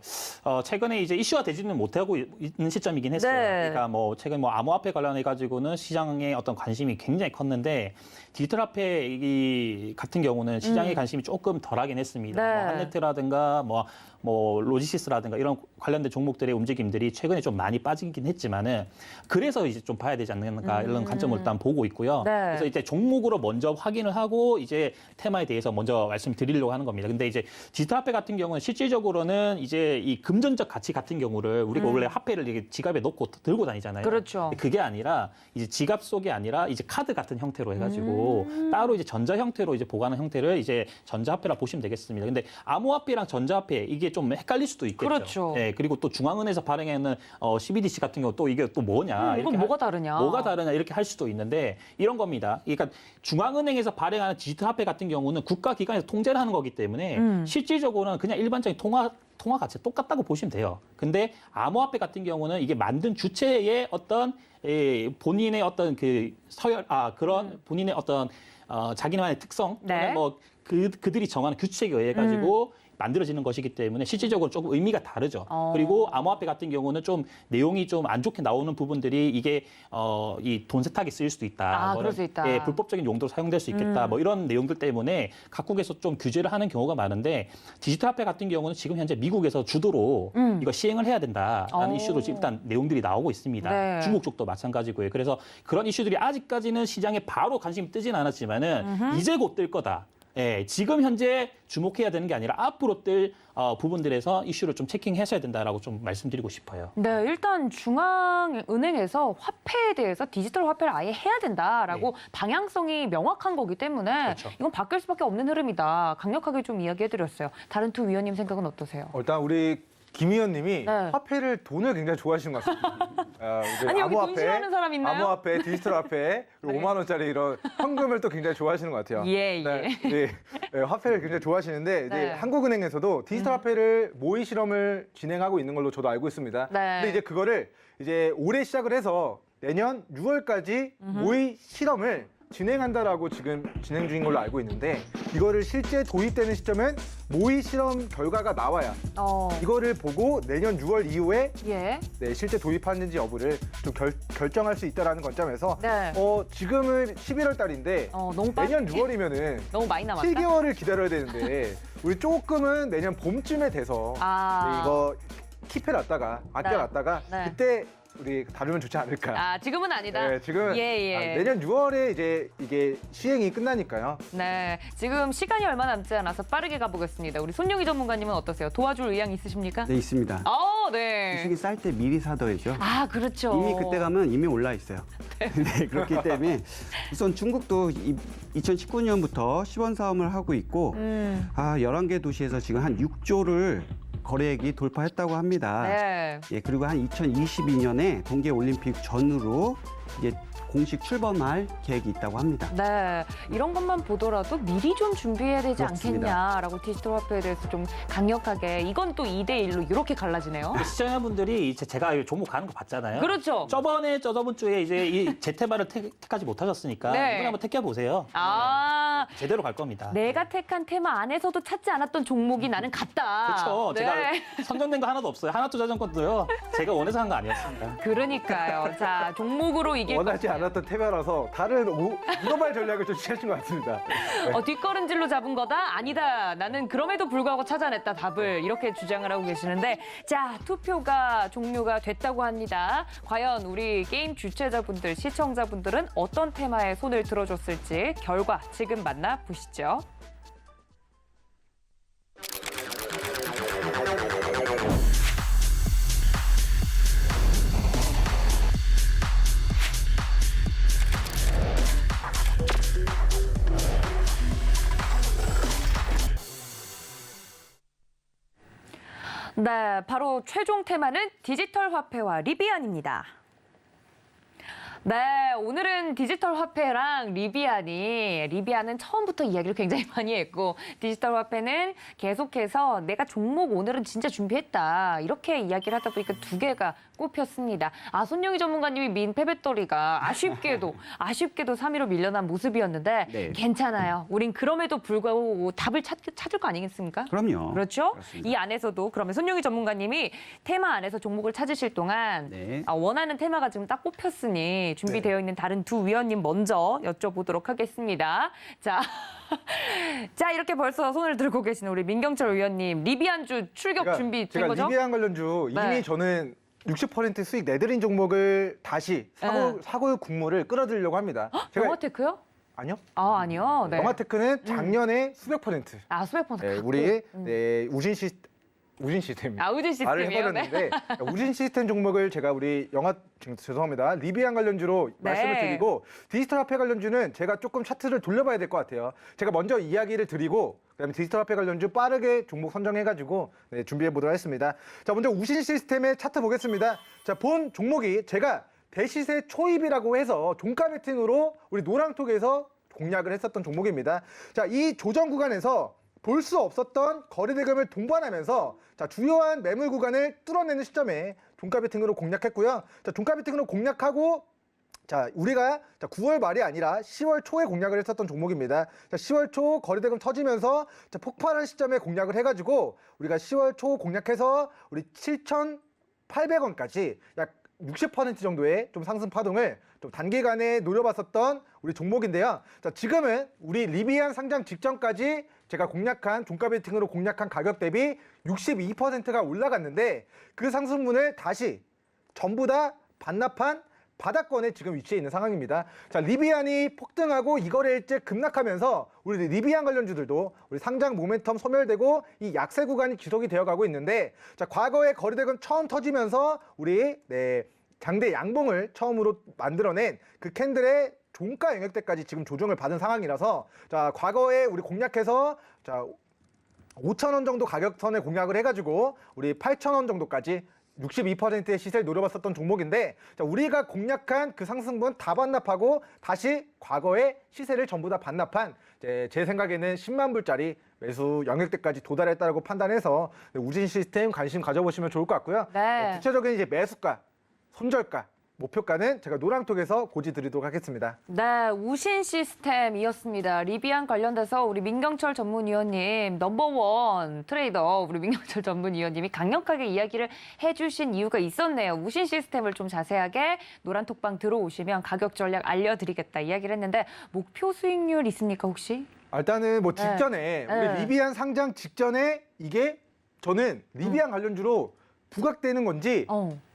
최근에 이제 이슈화 되지는 못하고 있는 시점이긴 했어요. 네. 그러니까 뭐 최근 뭐 암호화폐 관련해 가지고는 시장의 어떤 관심이 굉장히 컸는데 디지털 화폐 같은 경우는 시장의 관심이 조금 덜하긴 했습니다. 네. 뭐 한네트라든가 뭐 로지시스라든가 이런 관련된 종목들의 움직임들이 최근에 좀 많이 빠지긴 했지만은 그래서 이제 좀 봐야 되지 않는가 이런 관점을 일단 보고 있고요. 네. 그래서 이제 종목으로 먼저 확인을 하고 이제 테마에 대해서 먼저 말씀드리려고 하는 겁니다. 근데 이제 디지털 화폐 같은 경우는 실질적으로는 이제 이 금전적 가치 같은 경우를 우리가 원래 화폐를 이게 지갑에 넣고 들고 다니잖아요. 그렇죠. 그게 아니라 이제 지갑 속이 아니라 이제 카드 같은 형태로 해가지고 따로 이제 전자 형태로 이제 보관하는 형태를 이제 전자화폐라 보시면 되겠습니다. 근데 암호화폐랑 전자화폐 이게 좀 헷갈릴 수도 있겠죠. 그렇죠. 네, 그리고 또 중앙은행에서 발행하는 CBDC 같은 경우 또 이게 또 뭐냐? 이건 뭐가 다르냐? 뭐가 다르냐 이렇게 할 수도 있는데 이런 겁니다. 그러니까 중앙은행에서 발행하는 디지털 화폐 같은 경우는 국가기관에서 통제를 하는 거기 때문에 실질적으로는 그냥 일반적인 통화 가치 똑같다고 보시면 돼요. 근데 암호화폐 같은 경우는 이게 만든 주체의 어떤 본인의 어떤 그런 본인의 어떤 자기만의 특성, 네. 뭐 그들이 정하는 규칙에 의해 가지고 만들어지는 것이기 때문에 실질적으로 조금 의미가 다르죠. 그리고 암호화폐 같은 경우는 좀 내용이 좀 안 좋게 나오는 부분들이 이게 이 돈 세탁에 쓰일 수도 있다. 그럴 수 있다. 예, 불법적인 용도로 사용될 수 있겠다. 뭐 이런 내용들 때문에 각국에서 좀 규제를 하는 경우가 많은데 디지털 화폐 같은 경우는 지금 현재 미국에서 주도로 이거 시행을 해야 된다라는 이슈로 일단 내용들이 나오고 있습니다. 네. 중국 쪽도 마찬가지고요. 그래서 그런 이슈들이 아직까지는 시장에 바로 관심이 뜨진 않았지만은 이제 곧 뜰 거다. 예, 지금 현재 주목해야 되는 게 아니라 앞으로 뜰 부분들에서 이슈를 좀 체킹하셔야 된다라고 좀 말씀드리고 싶어요. 네, 일단 중앙은행에서 화폐에 대해서 디지털 화폐를 아예 해야 된다라고 방향성이 명확한 거기 때문에 그렇죠. 이건 바뀔 수밖에 없는 흐름이다. 강력하게 좀 이야기해드렸어요. 다른 두 위원님 생각은 어떠세요? 일단 우리 김 의원님이 네. 화폐를 돈을 굉장히 좋아하시는 것 같습니다. 이제 아니, 여기 돈 싫어하는 사람 있나요? 암호화폐, 디지털 화폐, 그리고 5만 원짜리 이런 현금을 또 굉장히 좋아하시는 것 같아요. 예. 네, 화폐를 굉장히 좋아하시는데 이제 네. 한국은행에서도 디지털 화폐를 모의 실험을 진행하고 있는 걸로 저도 알고 있습니다. 네. 근데 이제 그거를 이제 올해 시작을 해서 내년 6월까지 모의 실험을 진행한다라고 지금 진행 중인 걸로 알고 있는데 이거를 실제 도입되는 시점은 모의 실험 결과가 나와야 이거를 보고 내년 6월 이후에 예. 네, 실제 도입하는지 여부를 좀 결정할 수 있다라는 관점에서 네. 지금은 11월 달인데 너무 내년 6월이면은 너무 많이 남았다. 7개월을 기다려야 되는데 우리 조금은 내년 봄쯤에 돼서 네, 이거 킵해놨다가 아껴놨다가 네. 그때 우리 다루면 좋지 않을까. 지금은 아니다. 네, 지금 예. 내년 6월에 이제 이게 시행이 끝나니까요. 네, 지금 시간이 얼마 남지 않아서 빠르게 가보겠습니다. 우리 손용희 전문가님은 어떠세요? 도와줄 의향 있으십니까? 네, 있습니다. 네. 주식이 쌀 때 미리 사둬야죠. 그렇죠. 이미 그때 가면 이미 올라 있어요. 네, 그렇기 때문에 우선 중국도 2019년부터 시범 사업을 하고 있고 11개 도시에서 지금 한 6조를 거래액이 돌파했다고 합니다. 네. 예, 그리고 한 2022년에 동계 올림픽 전후로 이제 공식 출범할 계획이 있다고 합니다. 네, 이런 것만 보더라도 미리 좀 준비해야 되지 그렇습니다. 않겠냐라고 디지털 화폐에 대해서 좀 강력하게 이건 또 2대1로 이렇게 갈라지네요. 시청자분들이 이제 제가 이 종목 가는 거 봤잖아요. 그렇죠. 저번 주에 이제 이 제테마를 택하지 못하셨으니까 네. 이번에 한번 택해 보세요. 제대로 갈 겁니다. 내가 택한 테마 안에서도 찾지 않았던 종목이 나는 같다. 그렇죠. 네. 제가 선정된 거 하나도 없어요. 하나투자증권도요. 제가 원해서 한 거 아니었습니다. 그러니까요. 자, 종목으로 이길 원하지 거군요. 않았던 테마라서 다른 global 전략을 좀 취하신 것 같습니다. 뒷걸음질로 잡은 거다? 아니다. 나는 그럼에도 불구하고 찾아냈다, 답을. 이렇게 주장을 하고 계시는데, 자, 투표가 종료가 됐다고 합니다. 과연 우리 게임 주최자분들, 시청자분들은 어떤 테마에 손을 들어줬을지 결과 지금 만나보시죠. 네, 바로 최종 테마는 디지털 화폐와 리비안입니다. 네, 오늘은 디지털 화폐랑 리비안은 처음부터 이야기를 굉장히 많이 했고 디지털 화폐는 계속해서 내가 종목 오늘은 진짜 준비했다 이렇게 이야기를 하다 보니까 두 개가 꼽혔습니다. 손용희 전문가님이 민 패배떨이가 아쉽게도 3위로 밀려난 모습이었는데 네. 괜찮아요. 우린 그럼에도 불구하고 답을 찾을 거 아니겠습니까? 그럼요. 그렇죠? 그렇습니다. 이 안에서도 그러면 손용희 전문가님이 테마 안에서 종목을 찾으실 동안 네. 원하는 테마가 지금 딱 꼽혔으니 준비되어 있는 다른 두 위원님 먼저 여쭤보도록 하겠습니다. 자, 자 이렇게 벌써 손을 들고 계시는 우리 민경철 위원님 리비안주 출격 준비된 제가 거죠? 리비안 관련주 네. 이미 저는 60% 수익 내드린 종목을 다시 사고 국물을 끌어들이려고 합니다. 영화테크요? 아니요. 아니요. 네. 영화테크는 작년에 수백 %. 수백 퍼센트. 네, 우리 우진 시스템. 우진 말을 시스템이요. 해버렸는데 우진 시스템 종목을 제가 우리 죄송합니다. 리비안 관련주로 말씀을 드리고 디지털 화폐 관련주는 제가 조금 차트를 돌려봐야 될 것 같아요. 제가 먼저 이야기를 드리고 그다음에 디지털 화폐 관련주 빠르게 종목 선정해가지고 준비해 보도록 하겠습니다. 자, 먼저 우신 시스템의 차트 보겠습니다. 자, 본 종목이 제가 대시세 초입이라고 해서 종가 베팅으로 우리 노랑톡에서 공략을 했었던 종목입니다. 자, 이 조정 구간에서 볼 수 없었던 거래 대금을 동반하면서 자, 주요한 매물 구간을 뚫어내는 시점에 종가 베팅으로 공략했고요. 자, 종가 베팅으로 공략하고 자, 우리가 9월 말이 아니라 10월 초에 공략을 했었던 종목입니다. 자, 10월 초 거래대금 터지면서 폭발한 시점에 공략을 해가지고 우리가 10월 초 공략해서 우리 7,800원까지 약 60% 정도의 좀 상승 파동을 좀 단기간에 노려봤었던 우리 종목인데요. 자, 지금은 우리 리비안 상장 직전까지 제가 공략한 종가 베팅으로 공략한 가격 대비 62%가 올라갔는데 그 상승분을 다시 전부 다 반납한 바닥권에 지금 위치해 있는 상황입니다. 자, 리비안이 폭등하고 이 거래 일제 급락하면서 우리 리비안 관련주들도 우리 상장 모멘텀 소멸되고 이 약세 구간이 지속이 되어가고 있는데 자, 과거에 거래대금 처음 터지면서 우리 장대 양봉을 처음으로 만들어낸 그 캔들의 종가 영역대까지 지금 조정을 받은 상황이라서 자, 과거에 우리 공략해서 자 5,000원 정도 가격선에 공략을 해가지고 우리 8,000원 정도까지 62%의 시세를 노려봤었던 종목인데 자, 우리가 공략한 그 상승분 다 반납하고 다시 과거의 시세를 전부 다 반납한 제 생각에는 10만 불짜리 매수 영역대까지 도달했다고 판단해서 우진 시스템 관심 가져보시면 좋을 것 같고요. 네. 구체적인 이제 매수가, 손절가, 목표가는 제가 노랑톡에서 고지드리도록 하겠습니다. 네, 우신 시스템이었습니다. 리비안 관련돼서 우리 민경철 전문위원님, 넘버원 트레이더 우리 민경철 전문위원님이 강력하게 이야기를 해주신 이유가 있었네요. 우신 시스템을 좀 자세하게 노란톡방 들어오시면 가격 전략 알려드리겠다 이야기를 했는데 목표 수익률 있습니까 혹시? 일단은 뭐 직전에 네. 우리 리비안 상장 직전에 이게 저는 리비안 관련주로 부각되는 건지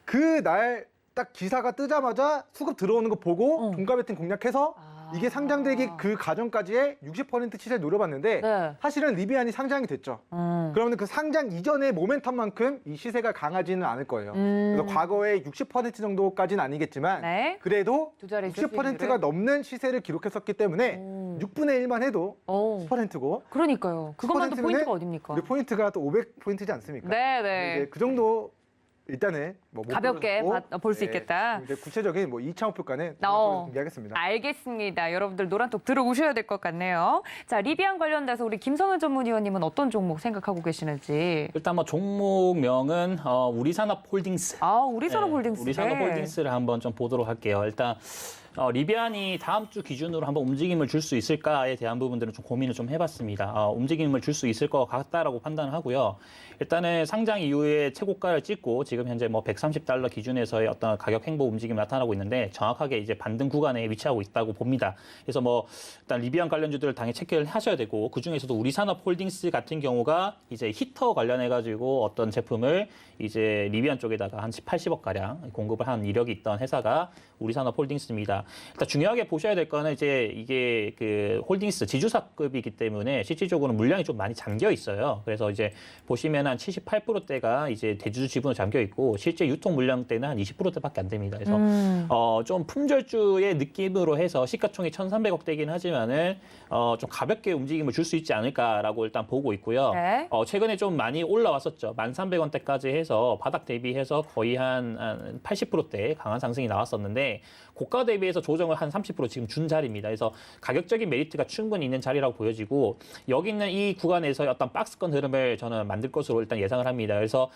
그날 딱 기사가 뜨자마자 수급 들어오는 거 보고 종가 배팅 공략해서 이게 상장되기 그 과정까지의 60% 시세를 노려봤는데 네. 사실은 리비안이 상장이 됐죠. 그러면 그 상장 이전의 모멘텀만큼 이 시세가 강하지는 않을 거예요. 그래서 과거에 60% 정도까지는 아니겠지만 네. 그래도 두 자릿수 60%가 수익률을? 넘는 시세를 기록했었기 때문에 6분의 1만 해도 10%고 그러니까요. 그것만도 10% 포인트가 면은 어딥니까? 우리 포인트가 또 500포인트지 않습니까? 네네. 이제 그 정도 일단은 뭐 가볍게 볼 수 네, 있겠다. 이제 구체적인 뭐 2차 목표가는 공개하겠습니다. 알겠습니다. 여러분들 노란톡 들어오셔야 될 것 같네요. 자, 리비안 관련돼서 우리 김성현 전문위원님은 어떤 종목 생각하고 계시는지. 일단 뭐 종목명은 우리산업홀딩스. 우리산업홀딩스. 우리산업홀딩스를 한번 좀 보도록 할게요. 일단 리비안이 다음 주 기준으로 한번 움직임을 줄 수 있을까에 대한 부분들은 좀 고민을 좀 해봤습니다. 움직임을 줄 수 있을 것 같다라고 판단을 하고요. 일단은 상장 이후에 최고가를 찍고 지금 현재 뭐 $130 기준에서의 어떤 가격 행보 움직임이 나타나고 있는데 정확하게 이제 반등 구간에 위치하고 있다고 봅니다. 그래서 뭐 일단 리비안 관련주들을 당연히 체크를 하셔야 되고 그 중에서도 우리산업홀딩스 같은 경우가 이제 히터 관련해 가지고 어떤 제품을 이제 리비안 쪽에다가 한 80억 가량 공급을 한 이력이 있던 회사가 우리산업홀딩스입니다. 일단 중요하게 보셔야 될 거는 이제 이게 그 홀딩스 지주사급이기 때문에 실질적으로 물량이 좀 많이 잠겨 있어요. 그래서 이제 보시면 한 78%대가 이제 대주주 지분으로 잠겨 있고 실제 유통 물량 때는 한 20%대밖에 안 됩니다. 그래서 좀 품절주의 느낌으로 해서 시가총액 1,300억대긴 하지만은 좀 가볍게 움직임을 줄 수 있지 않을까라고 일단 보고 있고요. 네. 최근에 좀 많이 올라왔었죠. 1,300원대까지 해서 바닥 대비해서 거의 한 80%대 강한 상승이 나왔었는데 고가 대비해서 조정을 한 30% 지금 준 자리입니다. 그래서 가격적인 메리트가 충분히 있는 자리라고 보여지고 여기 있는 이 구간에서 어떤 박스권 흐름을 저는 만들 것으로 일단 예상을 합니다. 그래서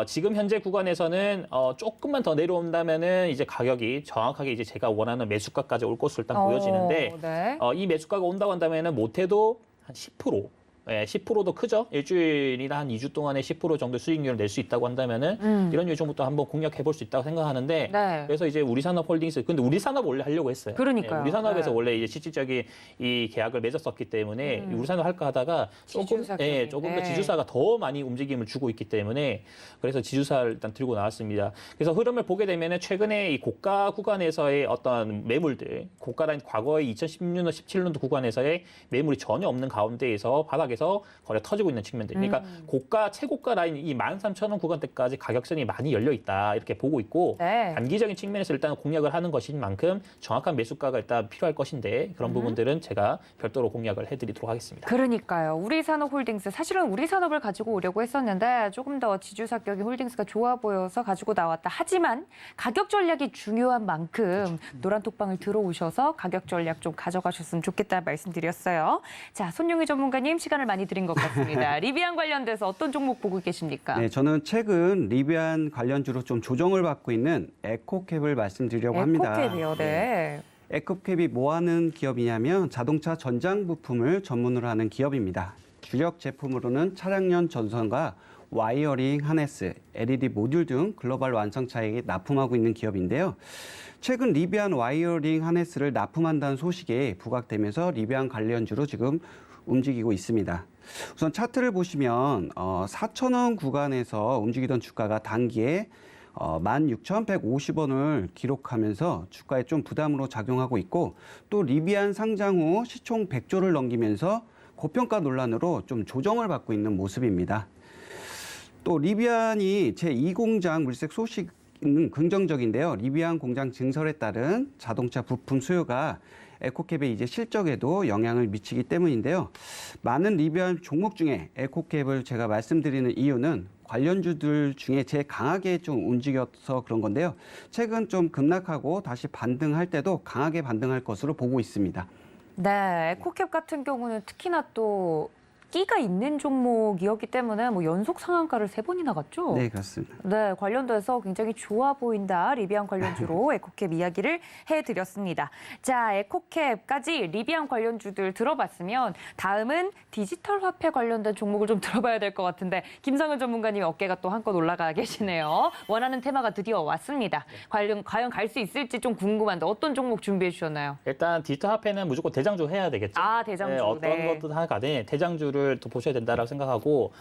지금 현재 구간에서는 조금만 더 내려온다면은 이제 가격이 정확하게 이제 제가 원하는 매수가까지 올 것으로 일단 보여지는데 네. 이 매수가가 온다고 한다면은 못해도 한 10%. 10%도 크죠. 일주일이나 한 2주 동안에 10% 정도 수익률을 낼 수 있다고 한다면은 이런 요정부터 한번 공략해 볼 수 있다고 생각하는데 네. 그래서 이제 우리산업홀딩스 근데 우리산업 원래 하려고 했어요. 그러니까요. 우리산업에서 네. 원래 이제 실질적인 이 계약을 맺었었기 때문에 우리산업 할까 하다가 조금 조금 더 지주사가 더 많이 움직임을 주고 있기 때문에 그래서 지주사를 일단 들고 나왔습니다. 그래서 흐름을 보게 되면은 최근에 이 고가 구간에서의 어떤 매물들, 고가라는 과거의 2016년, 17년도 구간에서의 매물이 전혀 없는 가운데에서 바닥에서 거래 터지고 있는 측면들. 그러니까 고가 최고가 라인 이 13,000원 구간대까지 가격선이 많이 열려 있다 이렇게 보고 있고 네. 단기적인 측면에서 일단 공략을 하는 것인 만큼 정확한 매수가가 일단 필요할 것인데 그런 부분들은 제가 별도로 공략을 해드리도록 하겠습니다. 그러니까요. 우리산업홀딩스 사실은 우리산업을 가지고 오려고 했었는데 조금 더 지주사격이 홀딩스가 좋아 보여서 가지고 나왔다. 하지만 가격 전략이 중요한 만큼 노란톡방을 들어오셔서 가격 전략 좀 가져가셨으면 좋겠다는 말씀드렸어요. 자, 손용희 전문가님 시간을 많이 드린 것 같습니다. 리비안 관련돼서 어떤 종목 보고 계십니까? 네, 저는 최근 리비안 관련주로 좀 조정을 받고 있는 에코캡을 말씀드리려고 합니다. 에코캡이요. 네. 에코캡이 뭐 하는 기업이냐면 자동차 전장 부품을 전문으로 하는 기업입니다. 주력 제품으로는 차량용 전선과 와이어링 하네스, LED 모듈 등 글로벌 완성차에게 납품하고 있는 기업인데요. 최근 리비안 와이어링 하네스를 납품한다는 소식에 부각되면서 리비안 관련주로 지금 움직이고 있습니다. 우선 차트를 보시면 4,000원 구간에서 움직이던 주가가 단기에 16,150원을 기록하면서 주가에 좀 부담으로 작용하고 있고 또 리비안 상장 후 시총 100조를 넘기면서 고평가 논란으로 좀 조정을 받고 있는 모습입니다. 또 리비안이 제2공장 물색 소식은 긍정적인데요. 리비안 공장 증설에 따른 자동차 부품 수요가 에코캡의 이제 실적에도 영향을 미치기 때문인데요. 많은 리비안 종목 중에 에코캡을 제가 말씀드리는 이유는 관련주들 중에 제일 강하게 좀 움직여서 그런 건데요. 최근 좀 급락하고 다시 반등할 때도 강하게 반등할 것으로 보고 있습니다. 네, 에코캡 같은 경우는 특히나 또 끼가 있는 종목이었기 때문에 뭐 연속 상한가를 3번이나 갔죠? 네, 그렇습니다. 네, 관련돼서 굉장히 좋아 보인다. 리비안 관련주로 에코캡 이야기를 해드렸습니다. 자, 에코캡까지 리비안 관련주들 들어봤으면 다음은 디지털 화폐 관련된 종목을 좀 들어봐야 될 것 같은데 김상은 전문가님 어깨가 또 한껏 올라가 계시네요. 원하는 테마가 드디어 왔습니다. 과연 갈 수 있을지 좀 궁금한데 어떤 종목 준비해 주셨나요? 일단 디지털 화폐는 무조건 대장주 해야 되겠죠. 아, 대장주. 네, 어떤 네. 것도 하나 가든 대장주를 또 보셔야 된다라고 생각하고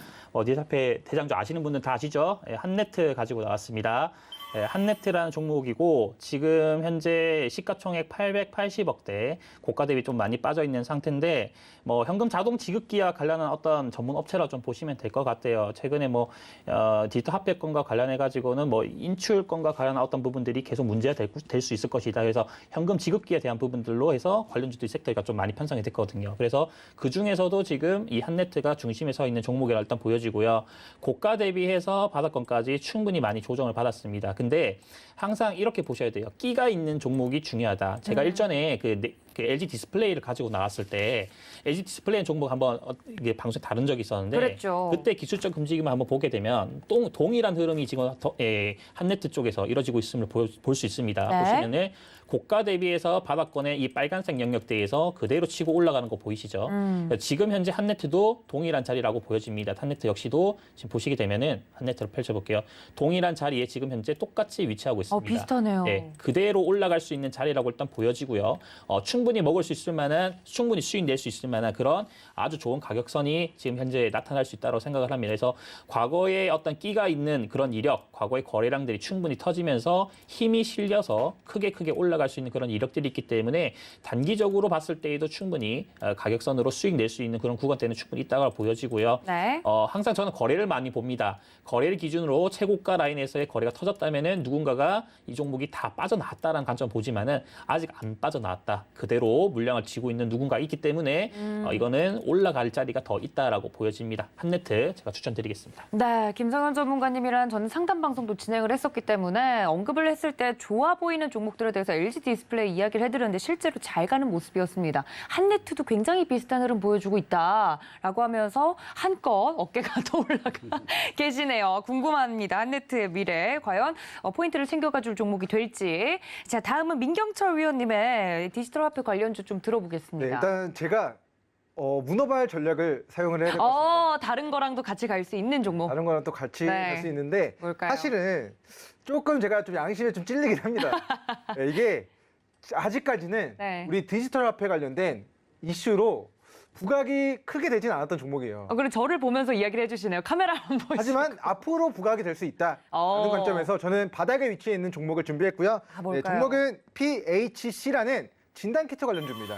디지털 화폐 대장주 아시는 분들 다 아시죠? 한네트 가지고 나왔습니다. 한네트라는 종목이고 지금 현재 시가총액 880억대, 고가 대비 좀 많이 빠져 있는 상태인데 뭐 현금 자동 지급기와 관련한 어떤 전문 업체라 좀 보시면 될 것 같아요. 최근에 뭐 디지털 화폐권과 관련해 가지고는 뭐 인출권과 관련한 어떤 부분들이 계속 문제가 될 수 있을 것이다. 그래서 현금 지급기에 대한 부분들로 해서 관련주들 섹터가 좀 많이 편성이 됐거든요. 그래서 그 중에서도 지금 이 한네트가 중심에 서 있는 종목이라 일단 보여지고요. 고가 대비해서 바닥권까지 충분히 많이 조정을 받았습니다. 근데 항상 이렇게 보셔야 돼요. 끼가 있는 종목이 중요하다. 제가 일전에 그 LG 디스플레이를 가지고 나왔을 때 LG 디스플레이 종목 한번 이게 방송에 다룬 적이 있었는데 그랬죠. 그때 기술적 움직임을 한번 보게 되면 동일한 흐름이 지금 한네트 쪽에서 이루어지고 있음을 볼 수 있습니다. 네. 보시면은 고가 대비해서 바닥권의 이 빨간색 영역대에서 그대로 치고 올라가는 거 보이시죠? 지금 현재 한네트도 동일한 자리라고 보여집니다. 한네트 역시도 지금 보시게 되면은 한네트로 펼쳐볼게요. 동일한 자리에 지금 현재 똑같이 위치하고 있습니다. 비슷하네요. 네, 그대로 올라갈 수 있는 자리라고 일단 보여지고요. 충분히 먹을 수 있을 만한, 충분히 수익 낼 수 있을 만한 그런 아주 좋은 가격선이 지금 현재 나타날 수 있다고 생각을 합니다. 그래서 과거에 어떤 끼가 있는 그런 이력, 과거의 거래량들이 충분히 터지면서 힘이 실려서 크게 올라갈 수 있는 그런 이력들이 있기 때문에 단기적으로 봤을 때에도 충분히 가격선으로 수익 낼 수 있는 그런 구간대는 충분히 있다고 보여지고요. 네. 항상 저는 거래를 많이 봅니다. 거래를 기준으로 최고가 라인에서의 거래가 터졌다면은 누군가가 이 종목이 다 빠져나왔다라는 관점 보지만은 아직 안 빠져나왔다. 그대로 물량을 쥐고 있는 누군가 있기 때문에 이거는 올라갈 자리가 더 있다라고 보여집니다. 한네트 제가 추천드리겠습니다. 네, 김상현 전문가님이랑 저는 상담 방송도 진행을 했었기 때문에 언급을 했을 때 좋아 보이는 종목들에 대해서 LG 디스플레이 이야기를 해드렸는데 실제로 잘 가는 모습이었습니다. 한네트도 굉장히 비슷한 흐름 보여주고 있다라고 하면서 한껏 어깨가 더 올라가 계시네요. 궁금합니다. 한네트의 미래 과연 포인트를 챙겨가줄 종목이 될지. 자, 다음은 민경철 위원님의 디지털 화폐 관련주 좀 들어보겠습니다. 네, 일단 제가 문어발 전략을 사용을 해야 될 것 같습니다. 다른 거랑도 같이 갈 수 있는 종목. 다른 거랑 또 같이 네. 할 수 있는데 뭘까요? 사실은 조금 제가 좀 양심에 좀 찔리긴 합니다. 네, 이게 아직까지는 네. 우리 디지털 화폐 관련된 이슈로 부각이 크게 되진 않았던 종목이에요. 그리고 저를 보면서 이야기를 해주시네요. 카메라 한번 보시고. 하지만 앞으로 부각이 될 수 있다라는 관점에서 저는 바닥에 위치해 있는 종목을 준비했고요. 뭘까요? 종목은 PHC라는 진단키트 관련주입니다.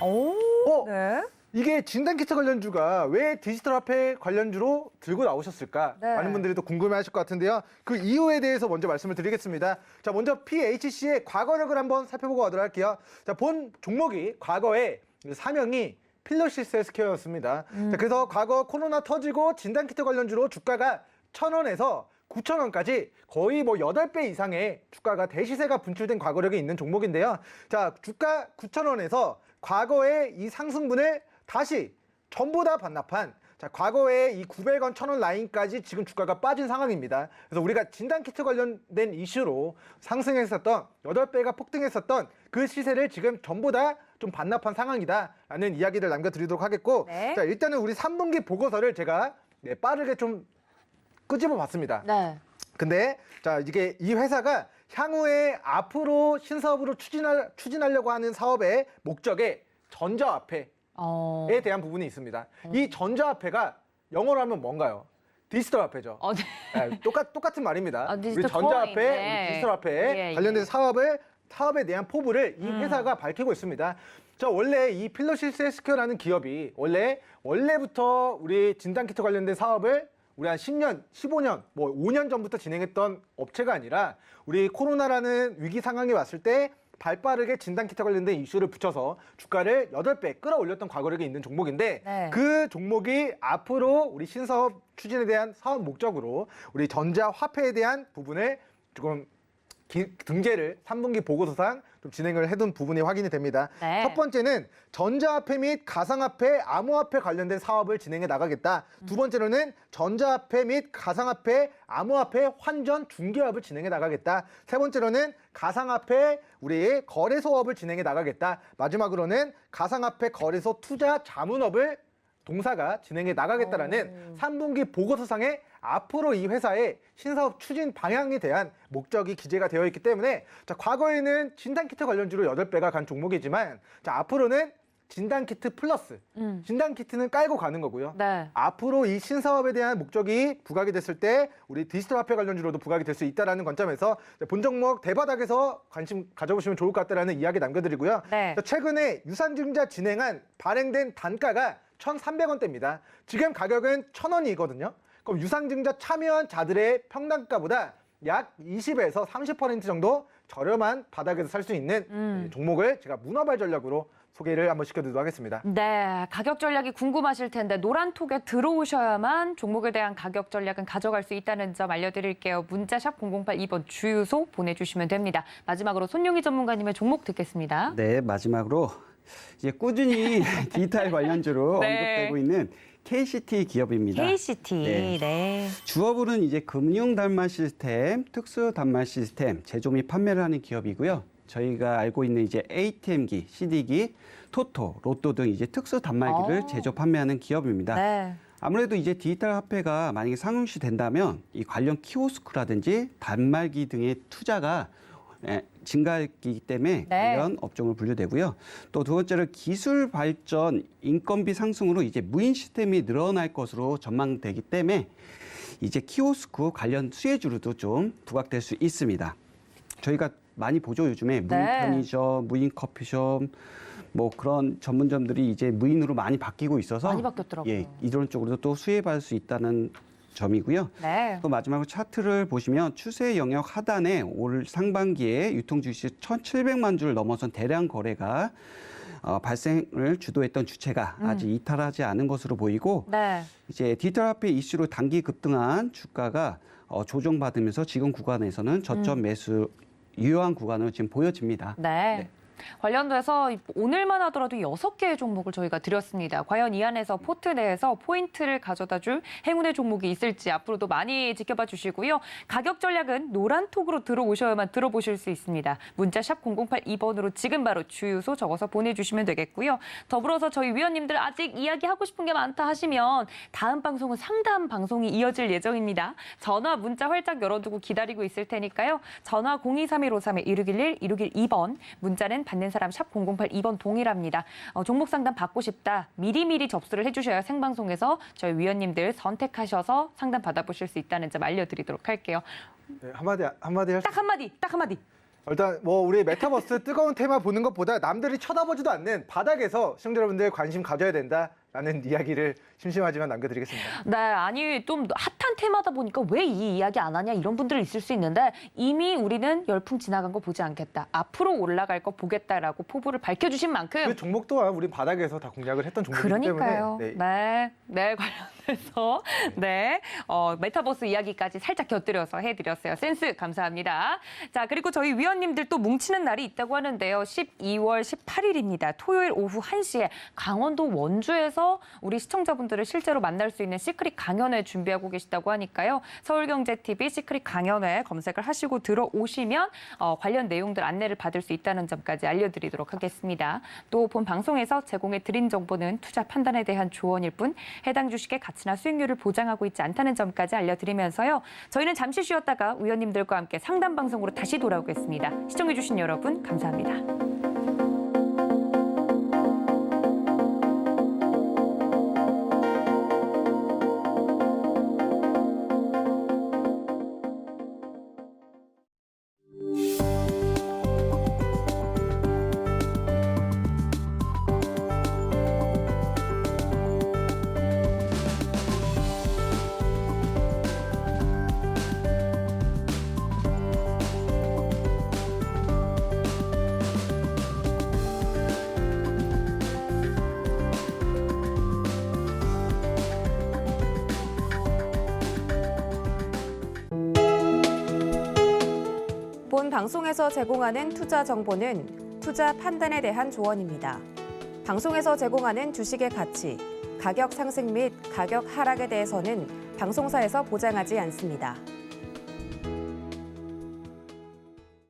네. 이게 진단키트 관련주가 왜 디지털 화폐 관련주로 들고 나오셨을까? 네. 많은 분들이 또 궁금해하실 것 같은데요. 그 이유에 대해서 먼저 말씀을 드리겠습니다. 자, 먼저 PHC의 과거력을 한번 살펴보고 가도록 할게요. 자, 본 종목이 과거에 사명이 필러시스 헬스케어였습니다. 자, 그래서 과거 코로나 터지고 진단키트 관련주로 주가가 1,000원에서 9,000원까지 거의 뭐 8배 이상의 주가가 대시세가 분출된 과거력이 있는 종목인데요. 자, 주가 9,000원에서 과거의 이 상승분을 다시 전부 다 반납한 자, 과거에 이 900원, 1,000원 라인까지 지금 주가가 빠진 상황입니다. 그래서 우리가 진단키트 관련된 이슈로 상승했었던 8배가 폭등했었던 그 시세를 지금 전부 다 좀 반납한 상황이다라는 이야기를 남겨드리도록 하겠고 네. 자, 일단은 우리 3분기 보고서를 제가 빠르게 좀 끄집어 봤습니다. 네. 근데 자, 이게 이 회사가 향후에 앞으로 신사업으로 추진하려고 하는 사업의 목적에 전자화폐에 대한 부분이 있습니다. 이 전자화폐가 영어로 하면 뭔가요? 디지털 화폐죠. 네. 네, 똑같은 말입니다. 디지털 우리 전자화폐, 코인, 네. 우리 디지털 화폐에 예, 관련된 사업에 대한 포부를 이 회사가 밝히고 있습니다. 자, 원래 이 필러시스 헬스케어라는 기업이 원래부터 우리 진단키트 관련된 사업을 우리 한 10년, 15년, 뭐 5년 전부터 진행했던 업체가 아니라 우리 코로나라는 위기 상황이 왔을 때 발빠르게 진단키트 관련된 이슈를 붙여서 주가를 8배 끌어올렸던 과거력이 있는 종목인데 네. 그 종목이 앞으로 우리 신사업 추진에 대한 사업 목적으로 우리 전자화폐에 대한 부분을 조금 등재를 3분기 보고서상 좀 진행을 해둔 부분이 확인이 됩니다. 네. 첫 번째는 전자화폐 및 가상화폐, 암호화폐 관련된 사업을 진행해 나가겠다. 두 번째로는 전자화폐 및 가상화폐, 암호화폐 환전 중개업을 진행해 나가겠다. 세 번째로는 가상화폐 우리 거래소업을 진행해 나가겠다. 마지막으로는 가상화폐 거래소 투자 자문업을 동사가 진행해 나가겠다라는 3분기 보고서상에 앞으로 이 회사의 신사업 추진 방향에 대한 목적이 기재가 되어 있기 때문에 자, 과거에는 진단키트 관련주로 8배가 간 종목이지만 자, 앞으로는 진단키트 플러스 진단키트는 깔고 가는 거고요. 네. 앞으로 이 신사업에 대한 목적이 부각이 됐을 때 우리 디지털 화폐 관련주로도 부각이 될 수 있다는 관점에서 본 종목 대바닥에서 관심 가져보시면 좋을 것 같다는 이야기 남겨드리고요. 네. 최근에 유산증자 진행한 발행된 단가가 1,300원대입니다. 지금 가격은 1,000원이거든요. 그럼 유상증자 참여한 자들의 평단가보다 약 20에서 30% 정도 저렴한 바닥에서 살 수 있는 종목을 제가 문어발 전략으로 소개를 한번 시켜드리도록 하겠습니다. 네, 가격 전략이 궁금하실 텐데 노란톡에 들어오셔야만 종목에 대한 가격 전략은 가져갈 수 있다는 점 알려드릴게요. 문자샵 0082번 주유소 보내주시면 됩니다. 마지막으로 손용희 전문가님의 종목 듣겠습니다. 네, 마지막으로 이제 꾸준히 디지털 관련주로 네. 언급되고 있는 KCT 기업입니다. KCT, 네. 네. 주업으로는 이제 금융 단말 시스템, 특수 단말 시스템 제조 및 판매를 하는 기업이고요. 저희가 알고 있는 이제 ATM기, CD기, 토토, 로또 등 이제 특수 단말기를 제조 판매하는 기업입니다. 네. 아무래도 이제 디지털 화폐가 만약에 상용시 된다면 이 관련 키오스크라든지 단말기 등의 투자가 증가하기 때문에 네. 관련 업종을 분류되고요. 또 두 번째로 기술 발전, 인건비 상승으로 이제 무인 시스템이 늘어날 것으로 전망되기 때문에 이제 키오스크 관련 수혜주로도 좀 부각될 수 있습니다. 저희가 많이 보죠. 요즘에 무인 네. 편의점, 무인 커피숍 뭐 그런 전문점들이 이제 무인으로 많이 바뀌고 있어서 많이 바뀌었더라고요. 예, 이런 쪽으로도 또 수혜받을 수 있다는 점이고요. 네. 또 마지막으로 차트를 보시면 추세 영역 하단에 올 상반기에 유통 주식 1,700만 주를 넘어선 대량 거래가 발생을 주도했던 주체가 아직 이탈하지 않은 것으로 보이고 네. 이제 디지털 화폐 이슈로 단기 급등한 주가가 조정받으면서 지금 구간에서는 저점 매수 유효한 구간으로 지금 보여집니다. 네. 관련돼서 오늘만 하더라도 6개의 종목을 저희가 드렸습니다. 과연 이 안에서 포트 내에서 포인트를 가져다 줄 행운의 종목이 있을지 앞으로도 많이 지켜봐 주시고요. 가격 전략은 노란톡으로 들어오셔야만 들어보실 수 있습니다. 문자 샵 0082번으로 지금 바로 주유소 적어서 보내주시면 되겠고요. 더불어서 저희 위원님들 아직 이야기하고 싶은 게 많다 하시면 다음 방송은 상담 방송이 이어질 예정입니다. 전화 문자 활짝 열어두고 기다리고 있을 테니까요. 전화 023153-1611, 1612번, 문자는 받는 사람 샵 0082번 동일합니다. 종목 상담 받고 싶다. 미리미리 접수를 해주셔야 생방송에서 저희 위원님들 선택하셔서 상담 받아보실 수 있다는 점 알려드리도록 할게요. 네, 한마디 할 수... 딱 한마디. 일단 뭐 우리 메타버스 뜨거운 테마 보는 것보다 남들이 쳐다보지도 않는 바닥에서 시청자 여러분들 관심 가져야 된다라는 이야기를 심심하지만 남겨드리겠습니다. 네, 아니 좀 핫한 테마다 보니까 왜 이 이야기 안 하냐 이런 분들 있을 수 있는데 이미 우리는 열풍 지나간 거 보지 않겠다. 앞으로 올라갈 거 보겠다라고 포부를 밝혀주신 만큼 그 종목 또한 우리 바닥에서 다 공략을 했던 종목이기 그러니까요. 때문에 네, 관련해서 메타버스 이야기까지 살짝 곁들여서 해드렸어요. 센스 감사합니다. 자, 그리고 저희 위원님들 또 뭉치는 날이 있다고 하는데요. 12월 18일입니다. 토요일 오후 1시에 강원도 원주에서 우리 시청자분들을 실제로 만날 수 있는 시크릿 강연회 준비하고 계시다고 하니까요. 서울경제TV 시크릿 강연회 검색을 하시고 들어오시면 관련 내용들 안내를 받을 수 있다는 점까지 알려드리도록 하겠습니다. 또 본 방송에서 제공해 드린 정보는 투자 판단에 대한 조언일 뿐 해당 주식의 가치나 수익률을 보장하고 있지 않다는 점까지 알려드리면서요. 저희는 잠시 쉬었다가 위원님들과 함께 상담 방송으로 다시 돌아오겠습니다. 시청해주신 여러분 감사합니다. 본 방송에서 제공하는 투자 정보는 투자 판단에 대한 조언입니다. 방송에서 제공하는 주식의 가치, 가격 상승 및 가격 하락에 대해서는 방송사에서 보장하지 않습니다.